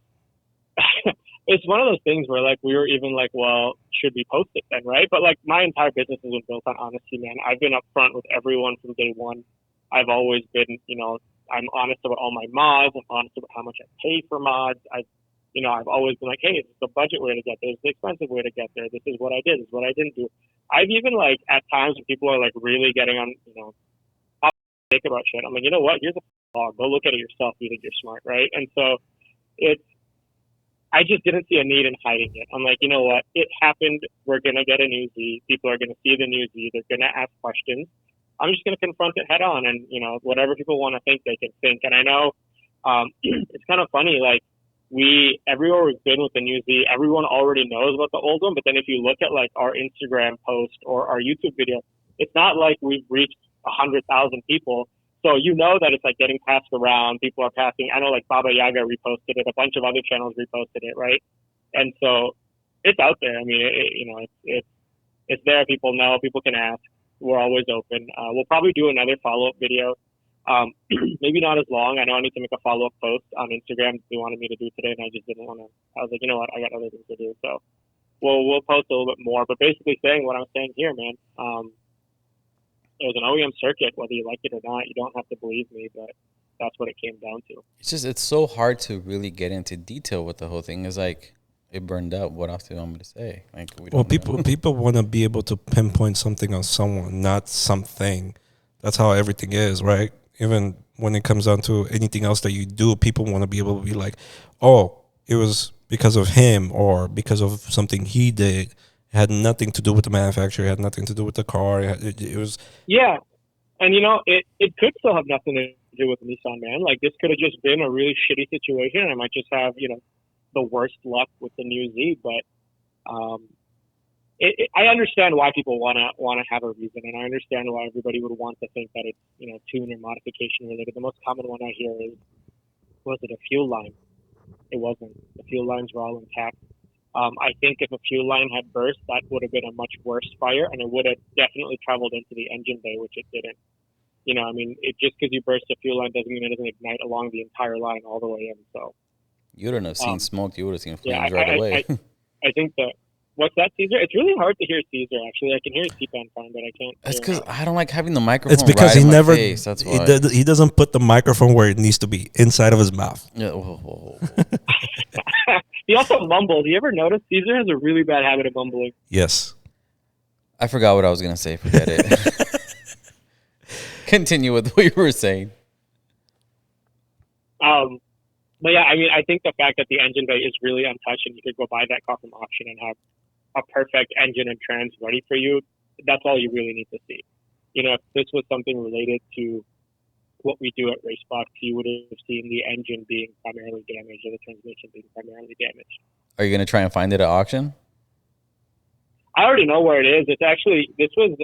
Speaker 4: it's one of those things where like we were even like, well, should we post it then, right? But like my entire business has been built on honesty, man. I've been upfront with everyone from day one. I've always been, I'm honest about all my mods. I'm honest about how much I pay for mods. I've always been like, hey, this is the budget way to get there. This is the expensive way to get there. This is what I did. This is what I didn't do. I've even like at times when people are like really getting on, think about shit. I'm like, you know what? Here's a blog. Go look at it yourself. You think you're smart, right? And so I just didn't see a need in hiding it. I'm like, you know what? It happened. We're going to get a new Z. People are going to see the new Z. They're going to ask questions. I'm just going to confront it head on. And, whatever people want to think, they can think. And I know it's kind of funny, like, everywhere we've been with the new Z, everyone already knows about the old one. But then if you look at like our Instagram post or our YouTube video, it's not like we've reached 100,000 people. So that it's like getting passed around. People are passing. I know like Baba Yaga reposted it. A bunch of other channels reposted it, right? And so it's out there. I mean, it's there. People know. People can ask. We're always open. We'll probably do another follow-up video. Maybe not as long. I know I need to make a follow-up post on Instagram they wanted me to do today, and I just didn't want to. I was like, you know what, I got other things to do. So we'll post a little bit more. But basically saying what I'm saying here, man, it was an OEM circuit, whether you like it or not. You don't have to believe me, but that's what it came down to.
Speaker 3: It's so hard to really get into detail with the whole thing. It's like, it burned out. What else do you want me to say? Like, we
Speaker 2: Well,
Speaker 3: don't know.
Speaker 2: people want to be able to pinpoint something on someone, not something. That's how everything is, right? Even when it comes down to anything else that you do, people want to be able to be like, oh, it was because of him or because of something he did. It had nothing to do with the manufacturer. It had nothing to do with the car. It was.
Speaker 5: Yeah, and it could still have nothing to do with Nissan, man. Like this could have just been a really shitty situation, and I might just have the worst luck with the new Z. But um, I understand why people wanna have a reason, and I understand why everybody would want to think that it's tune or modification related. The most common one I hear is, was it a fuel line? It wasn't. The fuel lines were all intact. I think if a fuel line had burst, that would have been a much worse fire, and it would have definitely traveled into the engine bay, which it didn't. I mean, just because you burst a fuel line doesn't mean it doesn't ignite along the entire line all the way in. So
Speaker 3: You wouldn't have seen smoke. You would have seen flames
Speaker 5: yeah,
Speaker 3: right away.
Speaker 5: I think that. What's that, Caesar? It's really hard to hear Caesar. Actually, I can hear his T-Pan fine, but I can't.
Speaker 3: That's
Speaker 5: hear
Speaker 3: because I don't like having the microphone.
Speaker 2: It's because
Speaker 3: right
Speaker 2: he
Speaker 3: in my
Speaker 2: never.
Speaker 3: face. That's why.
Speaker 2: He doesn't put the microphone where it needs to be, inside of his mouth.
Speaker 3: Yeah, whoa.
Speaker 5: He also mumbles. You ever notice Caesar has a really bad habit of mumbling?
Speaker 2: Yes.
Speaker 3: I forgot what I was gonna say. Forget it. Continue with what you were saying.
Speaker 5: But yeah, I mean, I think the fact that the engine bay is really untouched and you could go buy that car from auction and have a perfect engine and trans ready for you, that's all you really need to see. If this was something related to what we do at Racebox, you would have seen the engine being primarily damaged or the transmission being primarily damaged.
Speaker 3: Are you gonna try and find it at auction?
Speaker 5: I already know where it is. It's actually, this was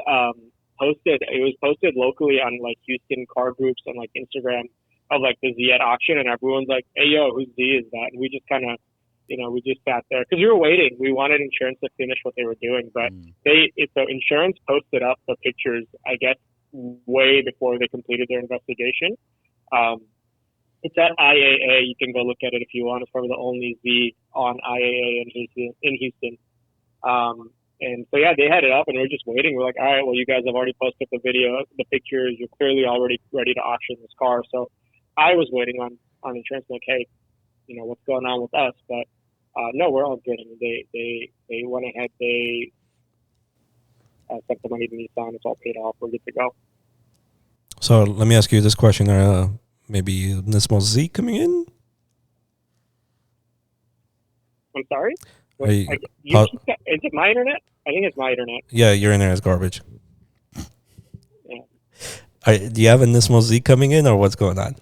Speaker 5: posted. It was posted locally on like Houston car groups and like Instagram of like the Z at auction, and everyone's like, "Hey, yo, whose Z is that?" And we just kind of, we just sat there because we were waiting. We wanted insurance to finish what they were doing, but so insurance posted up the pictures, I guess, way before they completed their investigation. It's at IAA. You can go look at it if you want. It's probably the only Z on IAA in Houston. And so yeah, they had it up, and we were just waiting. We're like, all right, well, you guys have already posted the video, the pictures. You're clearly already ready to auction this car. So I was waiting on insurance, like, hey, what's going on with us? But no, we're all good. I mean, they went ahead. They sent the money to Nissan. It's all paid off. We're good to go.
Speaker 2: So let me ask you this question: maybe Nismo Z coming in?
Speaker 5: I'm sorry.
Speaker 2: Is
Speaker 5: it my internet? I think it's my internet.
Speaker 2: Yeah, your internet is garbage.
Speaker 5: Yeah.
Speaker 2: Do you have a Nismo Z coming in, or what's going on?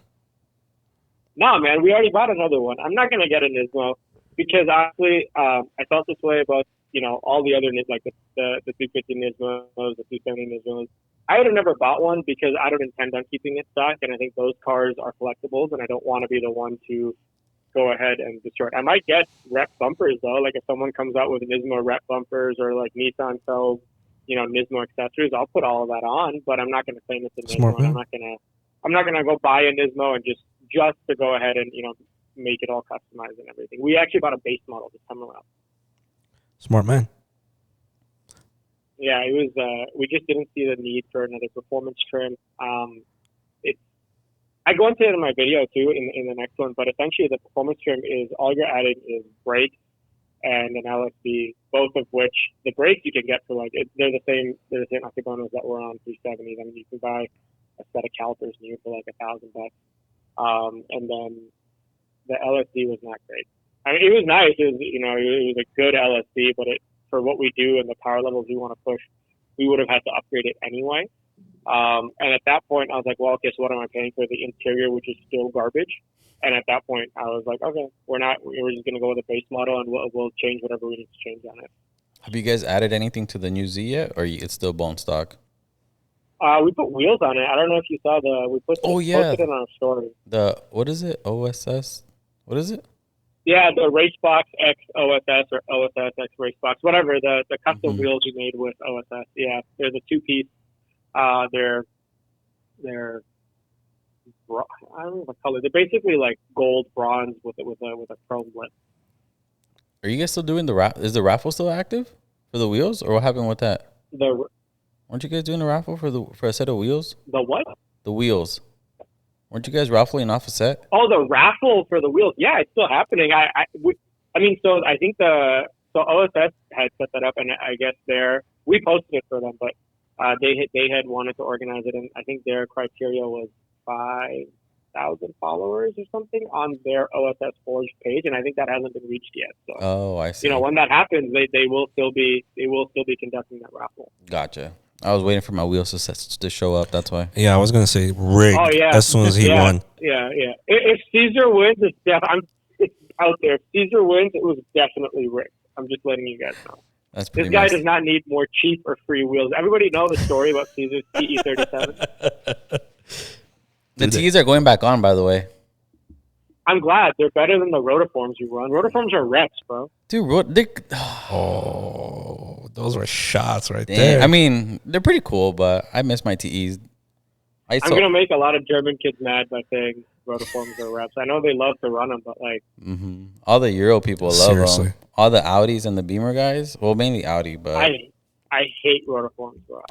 Speaker 5: No, man, we already bought another one. I'm not gonna get a Nismo because honestly, I felt this way about all the other like the 350 Nismos, the 270 Nismos. I would have never bought one because I don't intend on keeping it stock, and I think those cars are collectibles, and I don't want to be the one to go ahead and destroy it. I might get rep bumpers though, like if someone comes out with Nismo rep bumpers or like Nissan sells, Nismo accessories, I'll put all of that on, but I'm not going to claim it's a Nismo.
Speaker 2: Smart,
Speaker 5: I'm not going to go buy a Nismo and just to go ahead and make it all customized and everything. We actually bought a base model this time around.
Speaker 2: Smart man.
Speaker 5: Yeah, it was. We just didn't see the need for another performance trim. I go into it in my video too in the next one, but essentially the performance trim is all you're adding is brakes and an LSD, both of which the brakes you can get for they're the same Octagonos that were on 370s. I mean, you can buy a set of calipers new for like $1,000. And then the LSD was not great. I mean, it was nice. It was a good LSD, but for what we do and the power levels we want to push, we would have had to upgrade it anyway. And at that point, I was like, well, okay, so what am I paying for the interior, which is still garbage? And at that point, I was like, okay, we're just going to go with the base model, and we'll change whatever we need to change on it.
Speaker 3: Have you guys added anything to the new Z yet, or it's still bone stock?
Speaker 5: We put wheels on it. I don't know if you saw posted it on our story.
Speaker 3: What is it? OSS? What is it?
Speaker 5: Yeah, the Racebox X OSS or OSS X Racebox, whatever, the custom wheels we made with OSS. Yeah, they're the two-piece. They're I don't know what color. They're basically like gold bronze with a chrome lip.
Speaker 3: Are you guys still doing is the raffle still active for the wheels, or what happened with that? Weren't you guys doing a raffle for a set of wheels?
Speaker 5: The what?
Speaker 3: The wheels. Weren't you guys raffling off a set?
Speaker 5: Oh, the raffle for the wheels. Yeah, it's still happening. I mean, so I think OSS had set that up, and I guess we posted it for them, but they had wanted to organize it, and I think their criteria was 5,000 followers or something on their OSS Forge page, and I think that hasn't been reached yet. So,
Speaker 3: I see.
Speaker 5: when that happens, they will still be conducting that raffle.
Speaker 3: Gotcha. I was waiting for my wheels to show up. That's why.
Speaker 2: Yeah, I was gonna say rigged as soon as he won.
Speaker 5: Yeah. If Caesar wins, it's out there. If Caesar wins, it was definitely rigged. I'm just letting you guys know.
Speaker 3: That's pretty
Speaker 5: This guy
Speaker 3: nice.
Speaker 5: does not need more cheap or free wheels. Everybody know the story about Caesar's TE37.
Speaker 3: The T's are going back on, by the way.
Speaker 5: I'm glad. They're better than the rotiforms you run. Rotiforms are reps, bro.
Speaker 3: Dude,
Speaker 2: Those were shots right there.
Speaker 3: I mean, they're pretty cool, but I miss my TEs.
Speaker 5: I'm going to make a lot of German kids mad by saying rotiforms are reps. I know they love to run them, but like...
Speaker 3: Mm-hmm. All the Euro people love them. All the Audis and the Beamer guys. Well, mainly Audi, but...
Speaker 5: I hate rotiforms, bro.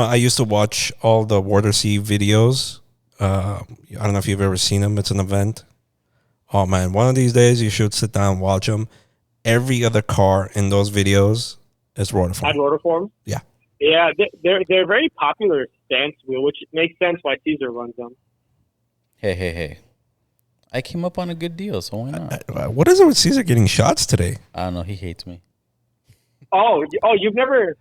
Speaker 2: I used to watch all the Water Sea videos. I don't know if you've ever seen them. It's an event. Oh, man. One of these days, you should sit down and watch them. Every other car in those videos is rotiform.
Speaker 5: Had rotiforms?
Speaker 2: Yeah.
Speaker 5: Yeah, they're very popular stance wheel, which makes sense why Caesar runs them.
Speaker 3: Hey. I came up on a good deal, so why not?
Speaker 2: What is it with Caesar getting shots today?
Speaker 3: I don't know. He hates me.
Speaker 5: Oh, you've never...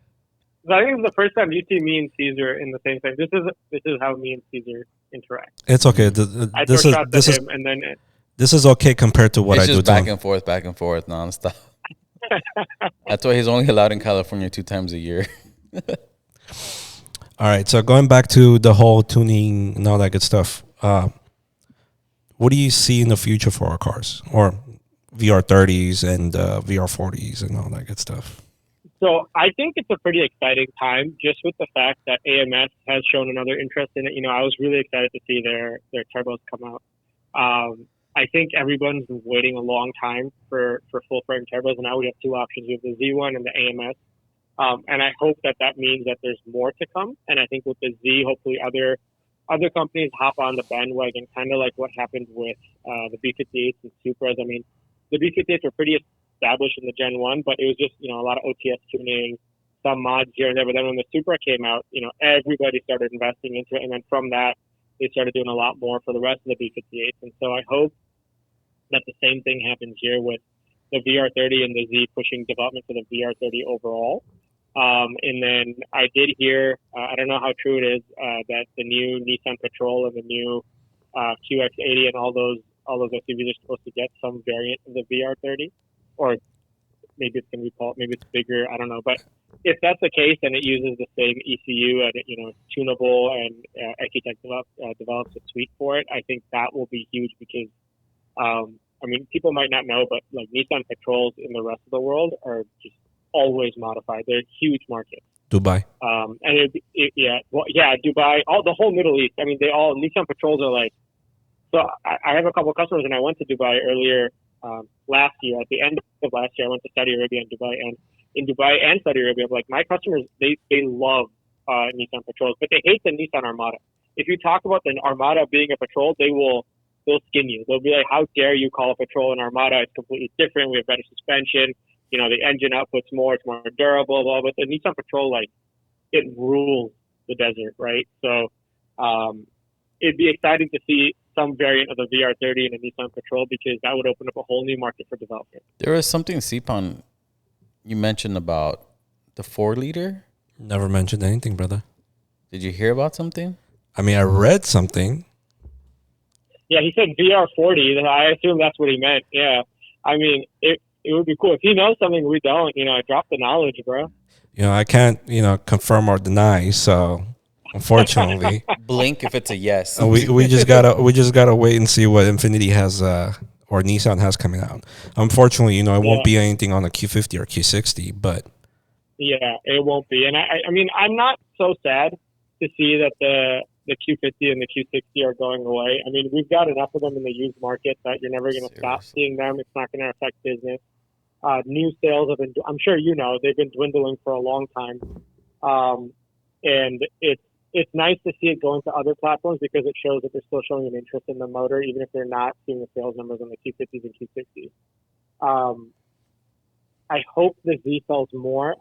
Speaker 5: I think it's the first time you see me and Caesar in the same thing. This is how me and Caesar interact.
Speaker 2: It's okay. This is okay compared to what I do.
Speaker 3: It's just back and forth, nonstop. That's why he's only allowed in California 2 times a year.
Speaker 2: All right. So going back to the whole tuning and all that good stuff, what do you see in the future for our cars, or VR30s and VR40s and all that good stuff?
Speaker 5: So I think it's a pretty exciting time, just with the fact that AMS has shown another interest in it. I was really excited to see their turbos come out. I think everyone's been waiting a long time for full frame turbos, and now we have 2 options. We have the Z1 and the AMS. And I hope that means that there's more to come. And I think with the Z, hopefully other companies hop on the bandwagon, kind of like what happened with the B58s and Supras. I mean, the B58s were pretty established in the Gen 1, but it was just, a lot of OTS tuning, some mods here and there. But then when the Supra came out, everybody started investing into it. And then from that, they started doing a lot more for the rest of the B58s. And so I hope that the same thing happens here with the VR30 and the Z pushing development for the VR30 overall. And then I did hear, I don't know how true it is, that the new Nissan Patrol and the new QX80 and all those SUVs are supposed to get some variant of the VR30, or maybe it's going to be called, maybe it's bigger, I don't know. But if that's the case and it uses the same ECU and it's tunable and Ecotech develops a suite for it, I think that will be huge because, people might not know, but like Nissan Patrols in the rest of the world are just always modified. They're huge markets.
Speaker 2: Dubai.
Speaker 5: And Dubai, the whole Middle East. I mean, Nissan Patrols are like, so I have a couple of customers, and I went to Dubai earlier last year. At the end of last year, I went to Saudi Arabia and Dubai. And in Dubai and Saudi Arabia, like my customers, they love Nissan Patrols, but they hate the Nissan Armada. If you talk about the Armada being a Patrol, they'll skin you. They'll be like, how dare you call a Patrol an Armada? It's completely different. We have better suspension. The engine outputs more. It's more durable, blah, blah. But the Nissan Patrol, like, it rules the desert, right? So it'd be exciting to see some variant of the VR30 in a Nissan Patrol because that would open up a whole new market for development.
Speaker 3: There was something, Sipan, you mentioned about the 4-liter.
Speaker 2: Never mentioned anything, brother.
Speaker 3: Did you hear about something?
Speaker 2: I mean, I read something.
Speaker 5: Yeah, he said VR40. I assume that's what he meant. Yeah. I mean, it would be cool. If he knows something we don't, I drop the knowledge, bro.
Speaker 2: I can't, confirm or deny. So, unfortunately,
Speaker 3: blink if it's a yes.
Speaker 2: we just gotta wait and see what Infiniti has or Nissan has coming out. Unfortunately, it won't be anything on the Q50 or Q60, but
Speaker 5: yeah, it won't be. And I mean, I'm not so sad to see that the Q50 and the Q60 are going away. I mean, we've got enough of them in the used market that you're never going to stop seeing them. It's not going to affect business. New sales have been, I'm sure they've been dwindling for a long time. And it's nice to see it going to other platforms because it shows that they're still showing an interest in the motor, even if they're not seeing the sales numbers on the Q50s and Q60s. I hope the Z sells more.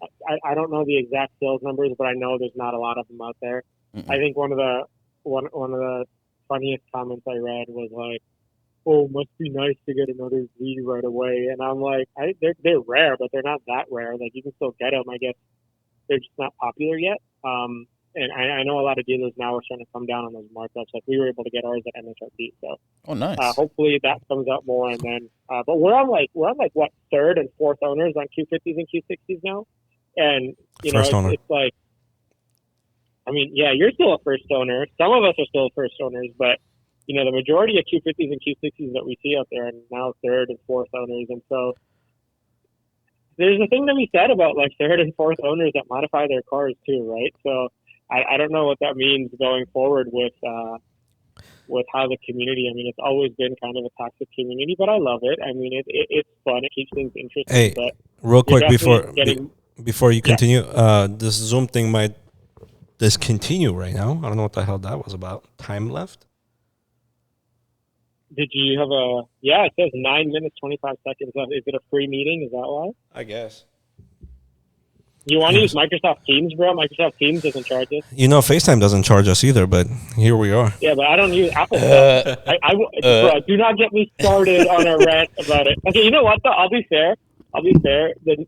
Speaker 5: I don't know the exact sales numbers, but I know there's not a lot of them out there. I think one of the funniest comments I read was like, "Oh, must be nice to get another Z right away." And I'm like, they're rare, but they're not that rare. Like, you can still get them. I guess they're just not popular yet. And I know a lot of dealers now are starting to come down on those markups. Like, we were able to get ours at MSRP. So,
Speaker 3: nice.
Speaker 5: Hopefully that comes out more. And then, but we're on like what, third and fourth owners on Q50s and Q60s now. And you
Speaker 2: First
Speaker 5: know,
Speaker 2: owner.
Speaker 5: it's like, I mean, yeah, you're still a first owner. Some of us are still first owners, but you know, the majority of Q50s and Q60s that we see out there are now third and fourth owners. And so there's a thing to be said about like third and fourth owners that modify their cars too, right? So I don't know what that means going forward with how the community. I mean, it's always been kind of a toxic community, but I love it. I mean, it's fun. It keeps things interesting.
Speaker 2: Hey,
Speaker 5: but
Speaker 2: real quick
Speaker 5: definitely
Speaker 2: before you continue, this Zoom thing might discontinue right now. I don't know what the hell that was about. Time left?
Speaker 5: Did you have it says 9 minutes, 25 seconds left. Is it a free meeting? Is that why?
Speaker 2: I guess.
Speaker 5: You want to use Microsoft Teams, bro? Microsoft Teams doesn't charge us.
Speaker 2: You know, FaceTime doesn't charge us either, but here we are.
Speaker 5: Yeah, but I don't use Apple stuff. Bro, do not get me started on a rant about it. Okay, you know what, though? I'll be fair. The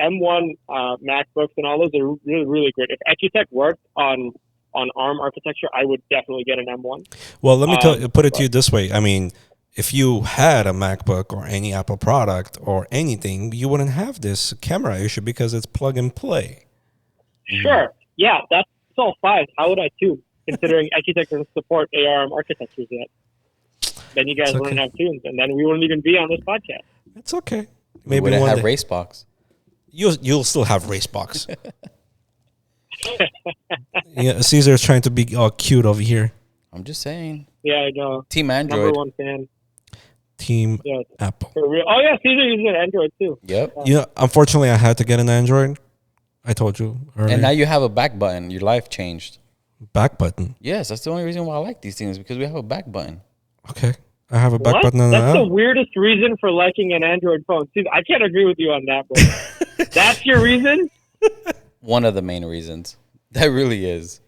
Speaker 5: M1 MacBooks and all those are really, really great. If Ecutech worked on ARM architecture, I would definitely get an M1.
Speaker 2: Well, let me put it to you this way. I mean, if you had a MacBook or any Apple product or anything, you wouldn't have this camera issue because it's plug and play.
Speaker 5: Sure. Yeah, that's all fine. How would I tune, considering Ecutech doesn't support ARM architectures yet? Then you guys wouldn't have tunes, and then we wouldn't even be on this podcast.
Speaker 2: It's okay.
Speaker 3: Maybe we wouldn't have Racebox.
Speaker 2: You'll still have Racebox. Yeah, Caesar's trying to be all cute over here.
Speaker 3: I'm just saying.
Speaker 5: Yeah, I know.
Speaker 3: Team Android.
Speaker 5: Number one fan.
Speaker 2: Team Apple.
Speaker 5: For real. Oh, yeah, Caesar uses an Android, too.
Speaker 3: Yep.
Speaker 2: You know, unfortunately, I had to get an Android. I told you earlier.
Speaker 3: And now you have a back button. Your life changed.
Speaker 2: Back button?
Speaker 3: Yes, that's the only reason why I like these things, because we have a back button.
Speaker 2: Okay. I have a back button on
Speaker 5: That's the weirdest reason for liking an Android phone. See, I can't agree with you on that, bro. That's your reason?
Speaker 3: One of the main reasons. That really is.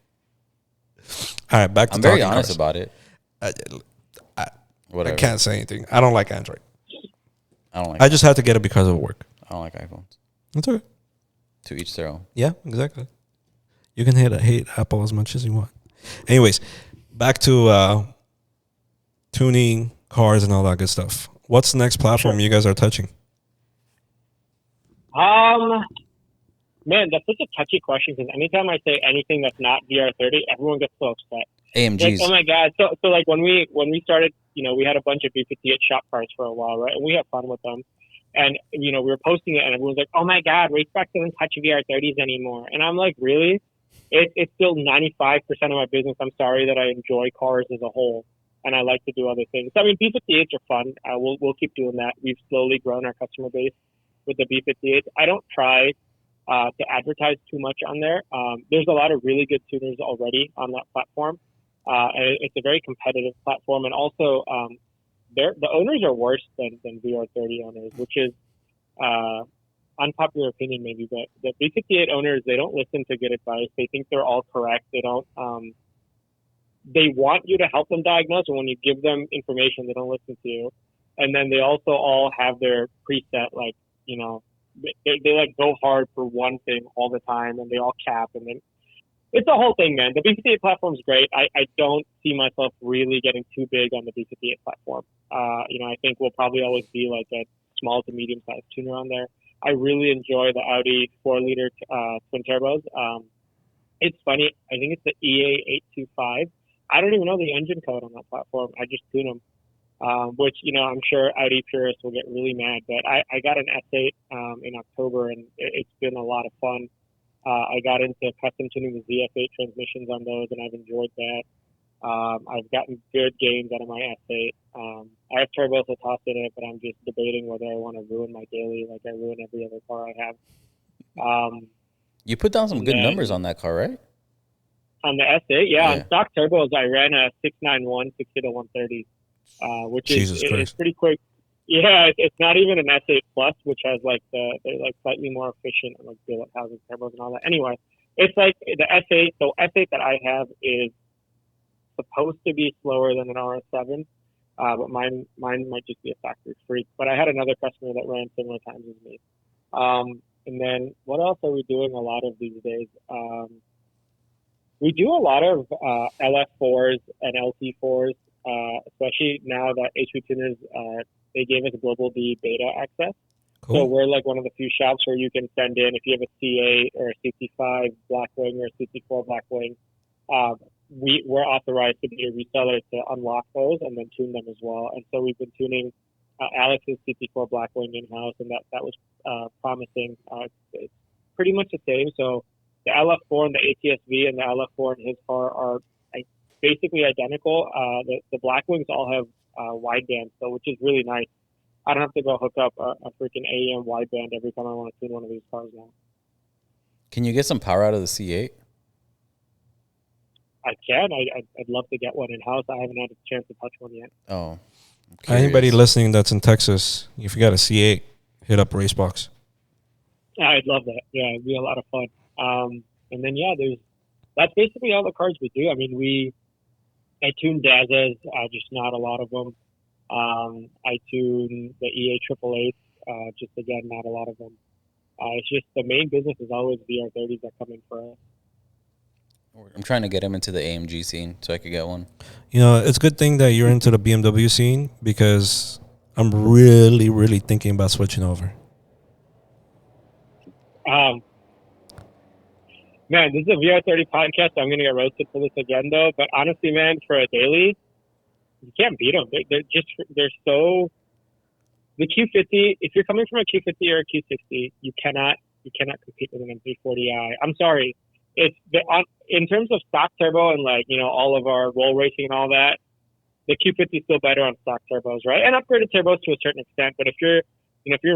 Speaker 2: All right, back to
Speaker 3: I'm very honest about it.
Speaker 2: I can't say anything. I don't like Android.
Speaker 3: I
Speaker 2: just had to get it because of work.
Speaker 3: I don't like iPhones.
Speaker 2: That's okay.
Speaker 3: To each their own.
Speaker 2: Yeah, exactly. You can hate Apple as much as you want. Anyways, back to tuning, cars, and all that good stuff. What's the next platform you guys are touching?
Speaker 5: Man, that's such a touchy question because anytime I say anything that's not VR30, everyone gets so upset.
Speaker 3: AMGs.
Speaker 5: Like, oh my god! So like when we started, you know, we had a bunch of B58 shop cars for a while, right? And we had fun with them. And you know, we were posting it, and everyone's like, "Oh my god, Racebox doesn't touch VR30s anymore." And I'm like, really? It's still 95% of my business. I'm sorry that I enjoy cars as a whole, and I like to do other things. I mean, B58s are fun. We'll keep doing that. We've slowly grown our customer base with the B58s. I don't try to advertise too much on there. There's a lot of really good tuners already on that platform. And it's a very competitive platform. And also, the owners are worse than VR30 owners, which is unpopular opinion maybe, but the B58 owners, they don't listen to good advice. They think they're all correct. They don't, they want you to help them diagnose, and when you give them information, they don't listen to you. And then they also all have their preset, like, you know, they like go hard for one thing all the time, and they all cap, and then it's a whole thing, man. The B58 platform is great. I don't see myself really getting too big on the B58 platform. You know, I think we'll probably always be like a small to medium sized tuner on there. I really enjoy the Audi 4-liter twin turbos. It's funny. I think it's the EA825. I don't even know the engine code on that platform. I just tune them. Which, you know, I'm sure Audi purists will get really mad, but I got an S8 in October, and it's been a lot of fun. I got into custom tuning the ZF8 transmissions on those, and I've enjoyed that. I've gotten good gains out of my S8. I have turbos to toss in it, but I'm just debating whether I want to ruin my daily like I ruin every other car I have.
Speaker 3: You put down some good numbers on that car, right?
Speaker 5: On the S8, yeah. On stock turbos, I ran a 691 6 130. Which is pretty quick. Yeah, it's not even an S8 Plus, which has like they're like slightly more efficient and like billet housing turbos and all that. Anyway, it's like the S8. So S8 that I have is supposed to be slower than an RS7, but mine might just be a factory freak. But I had another customer that ran similar times as me. And then what else are we doing a lot of these days? We do a lot of LF4s and LT4s, especially now that HP Tuners they gave us global D beta access.
Speaker 2: Cool.
Speaker 5: So we're like one of the few shops where you can send in if you have a C8 or a CT5 Blackwing or a CT4 Blackwing. We're authorized to be a reseller to unlock those and then tune them as well. And so we've been tuning Alex's CT4 Blackwing in-house, and that was promising. It's pretty much the same. So the LF4 and the ATS-V and the LF4 in his car are basically identical. The Blackwings all have wideband, so which is really nice. I don't have to go hook up a freaking AEM wideband every time I want to tune one of these cars now.
Speaker 3: Can you get some power out of the C8?
Speaker 5: I can. I'd love to get one in-house. I haven't had a chance to touch one yet.
Speaker 3: Oh.
Speaker 2: Anybody listening that's in Texas, if you got a C8, hit up Racebox.
Speaker 5: I'd love that. Yeah, it'd be a lot of fun. And then, that's basically all the cars we do. I mean, I tune Dazas, just not a lot of them. I tune the EA 888, just again, not a lot of them. It's just the main business is always VR30s that come in for us.
Speaker 3: I'm trying to get him into the AMG scene so I could get one.
Speaker 2: You know, it's a good thing that you're into the BMW scene because I'm really, really thinking about switching over.
Speaker 5: Man, this is a VR30 podcast. I'm going to get roasted for this again, though. But honestly, man, for a daily, you can't beat them. They're so. The Q50. If you're coming from a Q50 or a Q60, you cannot compete with an M340i. I'm sorry. In terms of stock turbo and all of our roll racing and all that, the Q50 is still better on stock turbos, right? And upgraded turbos to a certain extent. But if you're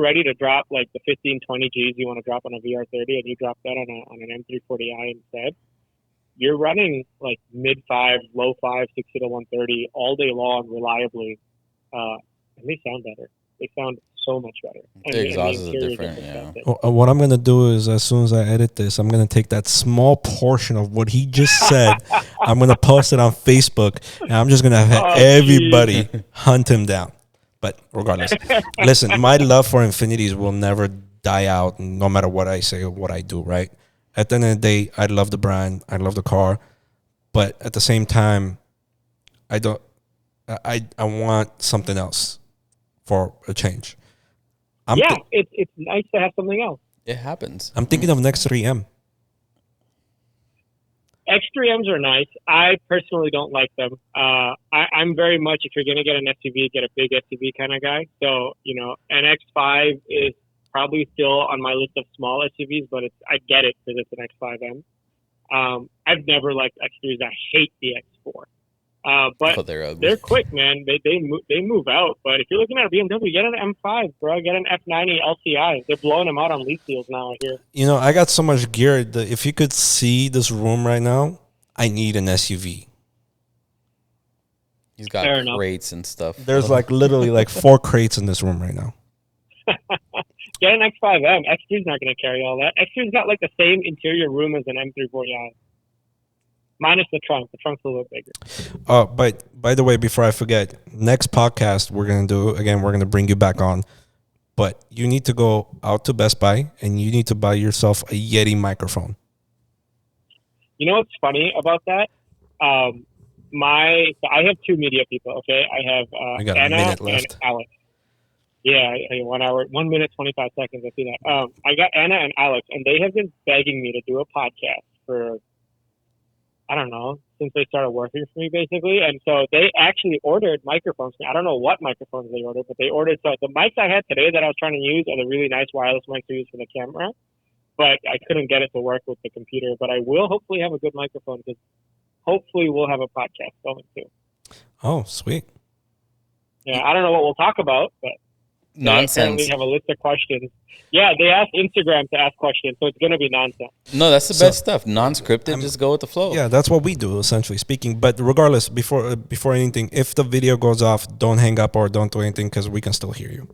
Speaker 5: ready to drop like the 15, 20 Gs you want to drop on a VR30 and you drop that on an M340i instead, you're running like mid 5, low 5, 60 to 130 all day long reliably. And they sound better. They sound so much better.
Speaker 3: The exhaust is different, yeah.
Speaker 2: What I'm going to do is as soon as I edit this, I'm going to take that small portion of what he just said. I'm going to post it on Facebook, and I'm just going to have everybody hunt him down. But regardless, listen, my love for Infinities will never die out no matter what I say or what I do, right? At the end of the day, I love the brand. I love the car. But at the same time, I want something else for a change.
Speaker 5: It's nice to have something else.
Speaker 3: It happens.
Speaker 2: I'm thinking of an X3M.
Speaker 5: X3Ms are nice. I personally don't like them. I'm very much, if you're going to get an SUV, get a big SUV kind of guy. So, an X5 is probably still on my list of small SUVs, but I get it because it's an X5M. I've never liked X3s. I hate the X4. But they're quick, man. They move out. But if you're looking at a BMW, get an M5, bro. Get an F90 LCI. They're blowing them out on lease deals now, I hear.
Speaker 2: I got so much gear that if you could see this room right now, I need an SUV.
Speaker 3: He's got crates and stuff.
Speaker 2: There's literally 4 crates in this room right now.
Speaker 5: Get an X5M. X3's not going to carry all that. X3's got the same interior room as an M340i. Minus the trunk. The trunk's a little bit bigger.
Speaker 2: But by the way, before I forget, next podcast we're going to bring you back on. But you need to go out to Best Buy and you need to buy yourself a Yeti microphone.
Speaker 5: You know what's funny about that? I have 2 media people, okay? I have Anna and Alex. Yeah, 1 minute, 25 seconds. I see that. I got Anna and Alex, and they have been begging me to do a podcast for, I don't know, since they started working for me, basically. And so they actually ordered microphones. I don't know what microphones they ordered, but they ordered. So the mics I had today that I was trying to use are the really nice wireless mics to use for the camera, but I couldn't get it to work with the computer. But I will hopefully have a good microphone because hopefully we'll have a podcast going too.
Speaker 2: Oh, sweet.
Speaker 5: Yeah, I don't know what we'll talk about, but They apparently
Speaker 3: Nonsense.
Speaker 5: have a list of questions. Yeah, they asked Instagram to ask questions, so it's going to be nonsense.
Speaker 3: No, that's the
Speaker 2: So-
Speaker 3: best stuff. Non-scripted, just go with the flow.
Speaker 2: Yeah, that's what we do, essentially speaking. But regardless, before anything, if the video goes off, don't hang up or don't do anything because we can still hear you.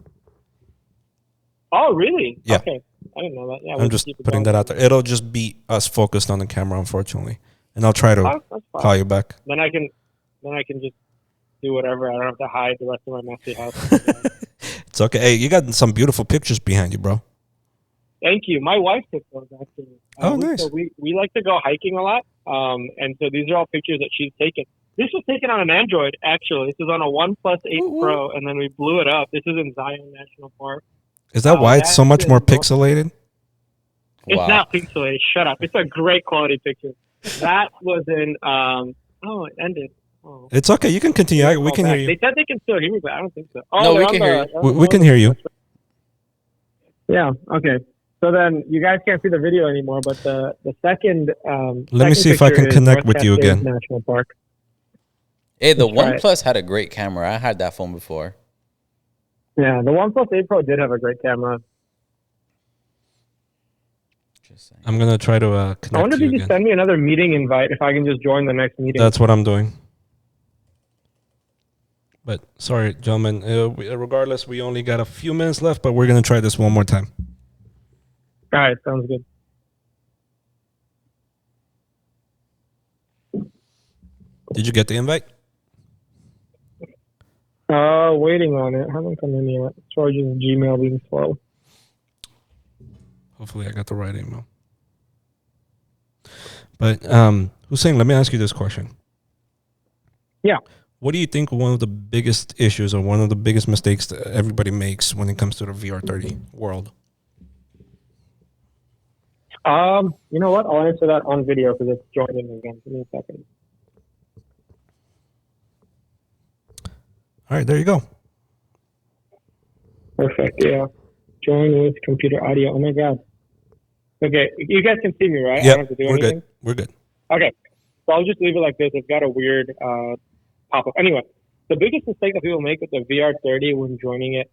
Speaker 5: Oh, really?
Speaker 2: Yeah.
Speaker 5: Okay. I didn't know that. Yeah,
Speaker 2: I'm just putting that out there. It'll just be us focused on the camera, unfortunately, and I'll try to
Speaker 5: Oh, that's fine.
Speaker 2: call you back.
Speaker 5: Then I can just do whatever. I don't have to hide the rest of my messy house.
Speaker 2: It's okay. Hey, you got some beautiful pictures behind you, bro.
Speaker 5: Thank you. My wife took those actually.
Speaker 2: Oh, nice.
Speaker 5: So we like to go hiking a lot, and so these are all pictures that she's taken. This was taken on an Android, actually. This is on a OnePlus 8 Pro, and then we blew it up. This is in Zion National Park.
Speaker 2: Is that why it's so much more
Speaker 5: that's
Speaker 2: pixelated?
Speaker 5: It's
Speaker 3: Wow.
Speaker 5: not pixelated. Shut up. It's a great quality picture. That was in. Oh, it ended. Oh.
Speaker 2: It's okay. You can continue. We can hear you.
Speaker 5: They said they can still hear me, but I don't think so. Oh,
Speaker 3: No, we
Speaker 5: they're
Speaker 3: can
Speaker 5: on
Speaker 3: hear
Speaker 5: the-
Speaker 2: We can hear you.
Speaker 5: Yeah. Okay. So then you guys can't see the video anymore, but the second.
Speaker 2: Let me see if I can connect with you again.
Speaker 5: National Park.
Speaker 3: Hey, the
Speaker 5: Let's try it.
Speaker 3: OnePlus had a great camera. I had that phone before.
Speaker 5: Yeah, the OnePlus 8 Pro did have a great camera.
Speaker 3: Just saying.
Speaker 2: I'm gonna try to connect
Speaker 5: I wonder if
Speaker 2: to
Speaker 5: you
Speaker 2: you
Speaker 5: could
Speaker 2: again.
Speaker 5: send me another meeting invite if I can just join the next meeting.
Speaker 2: That's what I'm doing. But sorry, gentlemen. Regardless, we only got a few minutes left, but we're gonna try this one more time.
Speaker 5: All right, sounds good.
Speaker 2: Did you get the invite?
Speaker 5: Waiting on it. Haven't come in yet. It's probably just Gmail being slow.
Speaker 2: Hopefully, I got the right email. But Hussein, let me ask you this question.
Speaker 5: Yeah.
Speaker 2: What do you think one of the biggest issues or one of the biggest mistakes that everybody makes when it comes to the VR30 world?
Speaker 5: You know what? I'll answer that on video because it's joining again. Give me a second.
Speaker 2: All right, there you go.
Speaker 5: Perfect. Yeah. Join with computer audio. Oh my God. Okay, you guys can see me, right? I
Speaker 2: Yeah,
Speaker 5: don't have to do
Speaker 2: we're
Speaker 5: anything.
Speaker 2: good. We're good.
Speaker 5: Okay. So I'll just leave it like this. It's got a weird pop-up. Anyway, the biggest mistake that people make with the VR30 when joining it,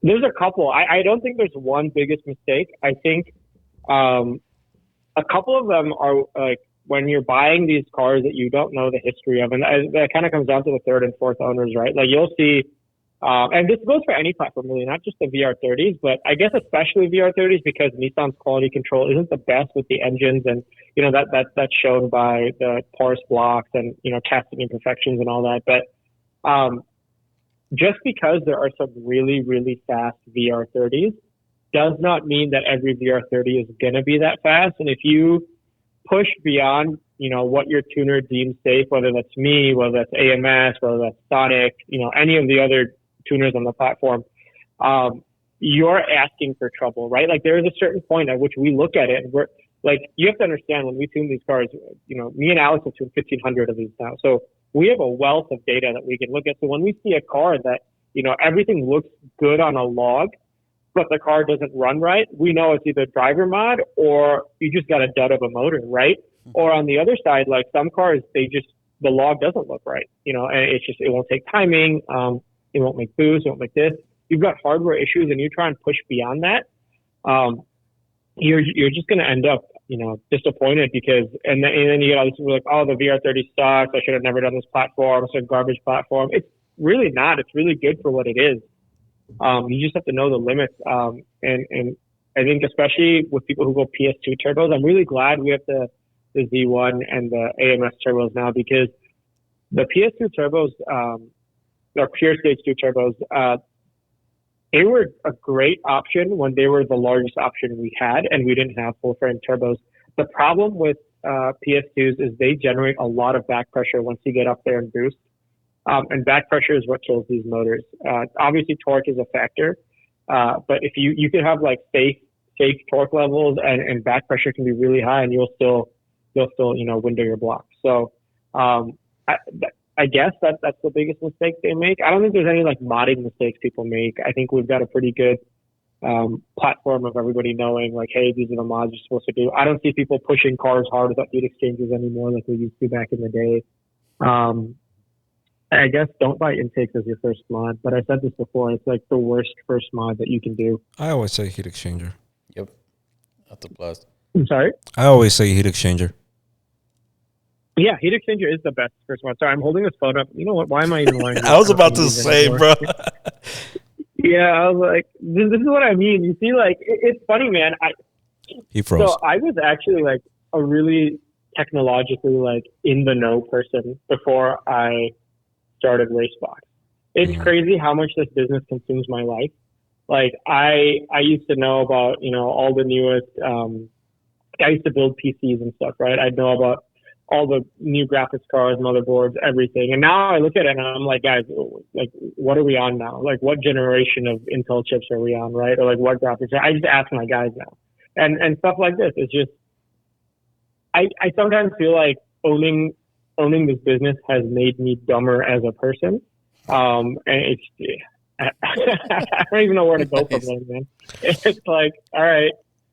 Speaker 5: there's a couple. I don't think there's one biggest mistake. I think a couple of them are like when you're buying these cars that you don't know the history of, and that kind of comes down to the third and fourth owners, right? Like you'll see, and this goes for any platform really, not just the VR30s, but I guess especially VR30s because Nissan's quality control isn't the best with the engines, and you know that's shown by the porous blocks and you know casting imperfections and all that. But just because there are some really, really fast VR30s does not mean that every VR30 is going to be that fast. And if you push beyond, you know, what your tuner deems safe, whether that's me, whether that's AMS, whether that's Sonic, you know, any of the other tuners on the platform, you're asking for trouble, right? Like there is a certain point at which we look at it and we're like, you have to understand when we tune these cars, you know, me and Alex have tuned 1,500 of these now. So we have a wealth of data that we can look at. So when we see a car that, you know, everything looks good on a log, but the car doesn't run right, we know it's either driver mod or you just got a dud of a motor, right? Or on the other side, like some cars, the log doesn't look right, you know, and it won't take timing. It won't make boost, it won't make this. You've got hardware issues and you try and push beyond that. You're just going to end up, you know, disappointed because, and then you get all these people like, oh, the VR30 sucks. I should have never done this platform. It's a garbage platform. It's really not. It's really good for what it is. You just have to know the limits. And I think especially with people who go PS2 turbos, I'm really glad we have the Z1 and the AMS turbos now because the PS2 turbos, or pure stage 2 turbos, they were a great option when they were the largest option we had and we didn't have full frame turbos. The problem with PS2s is they generate a lot of back pressure once you get up there and boost. And back pressure is what kills these motors. Obviously torque is a factor, but if you can have like safe torque levels and back pressure can be really high and you'll still, you know, window your block. So, I guess that's the biggest mistake they make. I don't think there's any like modding mistakes people make. I think we've got a pretty good platform of everybody knowing like, hey, these are the mods you're supposed to do. I don't see people pushing cars hard without heat exchangers anymore like we used to back in the day.
Speaker 4: I guess don't buy intakes as your first mod, but I said this before. It's like the worst first mod that you can do.
Speaker 2: I always say heat exchanger.
Speaker 3: Yep, that's a plus.
Speaker 4: I'm sorry?
Speaker 2: I always say heat exchanger.
Speaker 4: Yeah, heat exchanger is the best first mod. Sorry, I'm holding this phone up. You know what? Why am I even wearing this?
Speaker 2: I was about to
Speaker 4: don't
Speaker 2: say,
Speaker 4: even
Speaker 2: bro.
Speaker 4: Yeah, I was like, this is what I mean. You see, like, it's funny, man.
Speaker 2: He froze.
Speaker 4: So I was actually like a really technologically like in the know person before I started Racebox. It's crazy how much this business consumes my life. Like I used to know about, all the newest, I used to build PCs and stuff, right? I'd know about all the new graphics cards, motherboards, everything. And now I look at it and I'm like, guys, like, what are we on now? Like, what generation of Intel chips are we on, right? Or like, what graphics? I just ask my guys now. And stuff like this. It's just, I sometimes feel like owning this business has made me dumber as a person. And it's, I don't even know where to go from there, man. It's like, all right,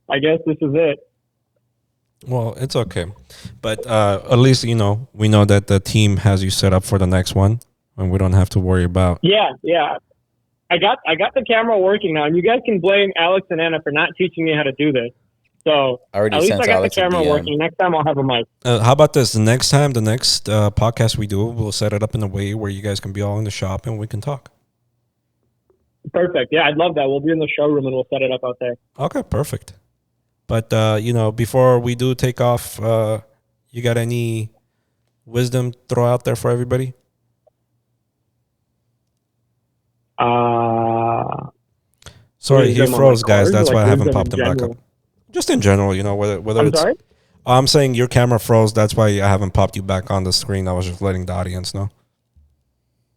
Speaker 4: I guess this is it.
Speaker 2: Well, it's okay. But at least, we know that the team has you set up for the next one and we don't have to worry about.
Speaker 4: Yeah. I got the camera working now, and you guys can blame Alex and Anna for not teaching me how to do this. So at least I got Alex the camera working. Next time I'll have a mic.
Speaker 2: How about this? The next podcast we do, we'll set it up in a way where you guys can be all in the shop and we can talk.
Speaker 4: Perfect. Yeah, I'd love that. We'll be in the showroom and we'll set it up out there.
Speaker 2: Okay, perfect. But, before we do take off, you got any wisdom throw out there for everybody? Sorry, he froze, guys. That's why I haven't popped him back up. Just in general, whether
Speaker 4: I'm
Speaker 2: it's...
Speaker 4: sorry?
Speaker 2: I'm saying your camera froze. That's why I haven't popped you back on the screen. I was just letting the audience know.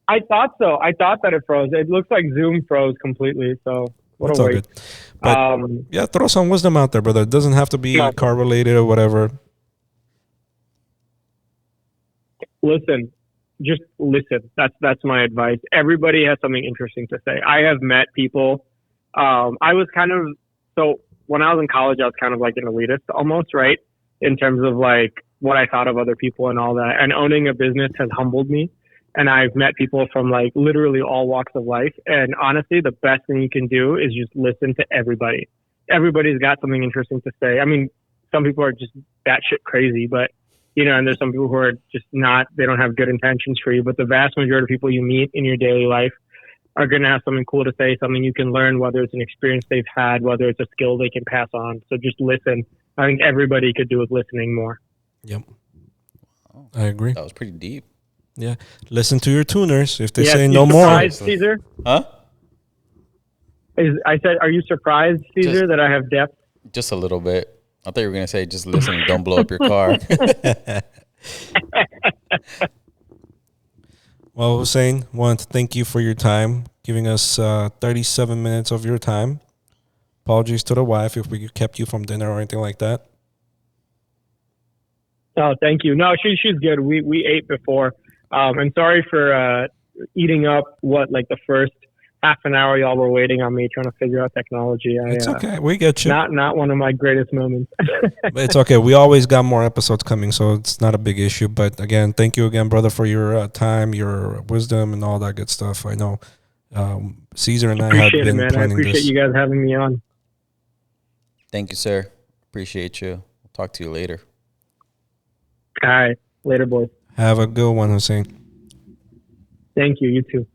Speaker 4: I thought so. I thought that it froze. It looks like Zoom froze completely. So what a waste.
Speaker 2: Good. But yeah, throw some wisdom out there, brother. It doesn't have to be car related or whatever.
Speaker 4: Listen. Just listen. That's my advice. Everybody has something interesting to say. I have met people. I was so when I was in college, I was kind of like an elitist almost, right? In terms of like what I thought of other people and all that. And owning a business has humbled me. And I've met people from like literally all walks of life. And honestly, the best thing you can do is just listen to everybody. Everybody's got something interesting to say. I mean, some people are just batshit crazy, but and there's some people who are just they don't have good intentions for you. But the vast majority of people you meet in your daily life are going to have something cool to say, something you can learn, whether it's an experience they've had, whether it's a skill they can pass on. So just listen. I think everybody could do with listening more.
Speaker 2: Yep. I agree.
Speaker 3: That was pretty deep.
Speaker 2: Yeah. Listen to your tuners. If they say no more.
Speaker 4: Surprised, Caesar?
Speaker 3: Huh?
Speaker 4: I said, are you surprised, Caesar, that I have depth?
Speaker 3: Just a little bit. I thought you were going to say, just listen, don't blow up your car.
Speaker 2: Well, Hussain, want to thank you for your time, giving us 37 minutes of your time. Apologies to the wife if we kept you from dinner or anything like that.
Speaker 4: Oh, thank you. No, she's good. We ate before. And sorry for eating up the first half an hour y'all were waiting on me trying to figure out technology.
Speaker 2: It's okay. We get you.
Speaker 4: Not one of my greatest moments.
Speaker 2: It's okay. We always got more episodes coming, so it's not a big issue. But again, thank you again, brother, for your time, your wisdom, and all that good stuff. I know Caesar and I have been planning this.
Speaker 4: I appreciate you guys having me on.
Speaker 3: Thank you, sir. Appreciate you. We'll talk to you later.
Speaker 4: All right. Later, boys.
Speaker 2: Have a good one, Hussain.
Speaker 4: Thank you. You too.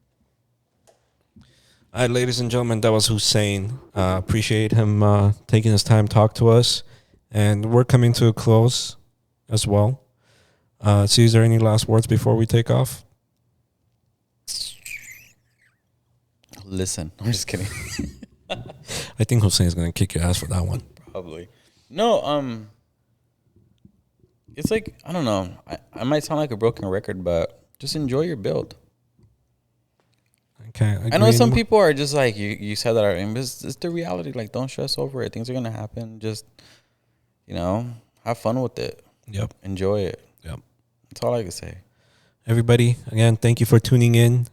Speaker 2: All right, ladies and gentlemen, that was Hussain. Appreciate him taking his time to talk to us. And we're coming to a close as well. Caesar, any last words before we take off?
Speaker 3: Listen, I'm just kidding.
Speaker 2: I think Hussain's going to kick your ass for that one.
Speaker 3: Probably. No, it's like, I don't know. I might sound like a broken record, but just enjoy your build.
Speaker 2: Okay,
Speaker 3: I know some people are just like, you said that already, but it's the reality. Like, don't stress over it. Things are going to happen. Just, have fun with it.
Speaker 2: Yep.
Speaker 3: Enjoy it.
Speaker 2: Yep.
Speaker 3: That's all I can say.
Speaker 2: Everybody, again, thank you for tuning in.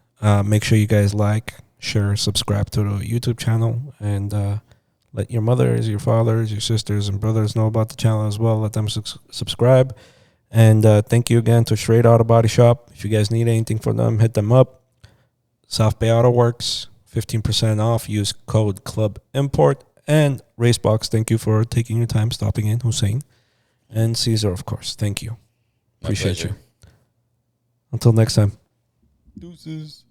Speaker 2: Make sure you guys like, share, subscribe to the YouTube channel, and let your mothers, your fathers, your sisters, and brothers know about the channel as well. Let them subscribe. And thank you again to Straight Auto Body Shop. If you guys need anything from them, hit them up. South Bay Auto Works, 15% off. Use code ClubImport. And Racebox, thank you for taking your time, stopping in, Hussain. And Caesar, of course. Thank you.
Speaker 3: My
Speaker 2: Appreciate
Speaker 3: pleasure.
Speaker 2: you. Until next time.
Speaker 3: Deuces.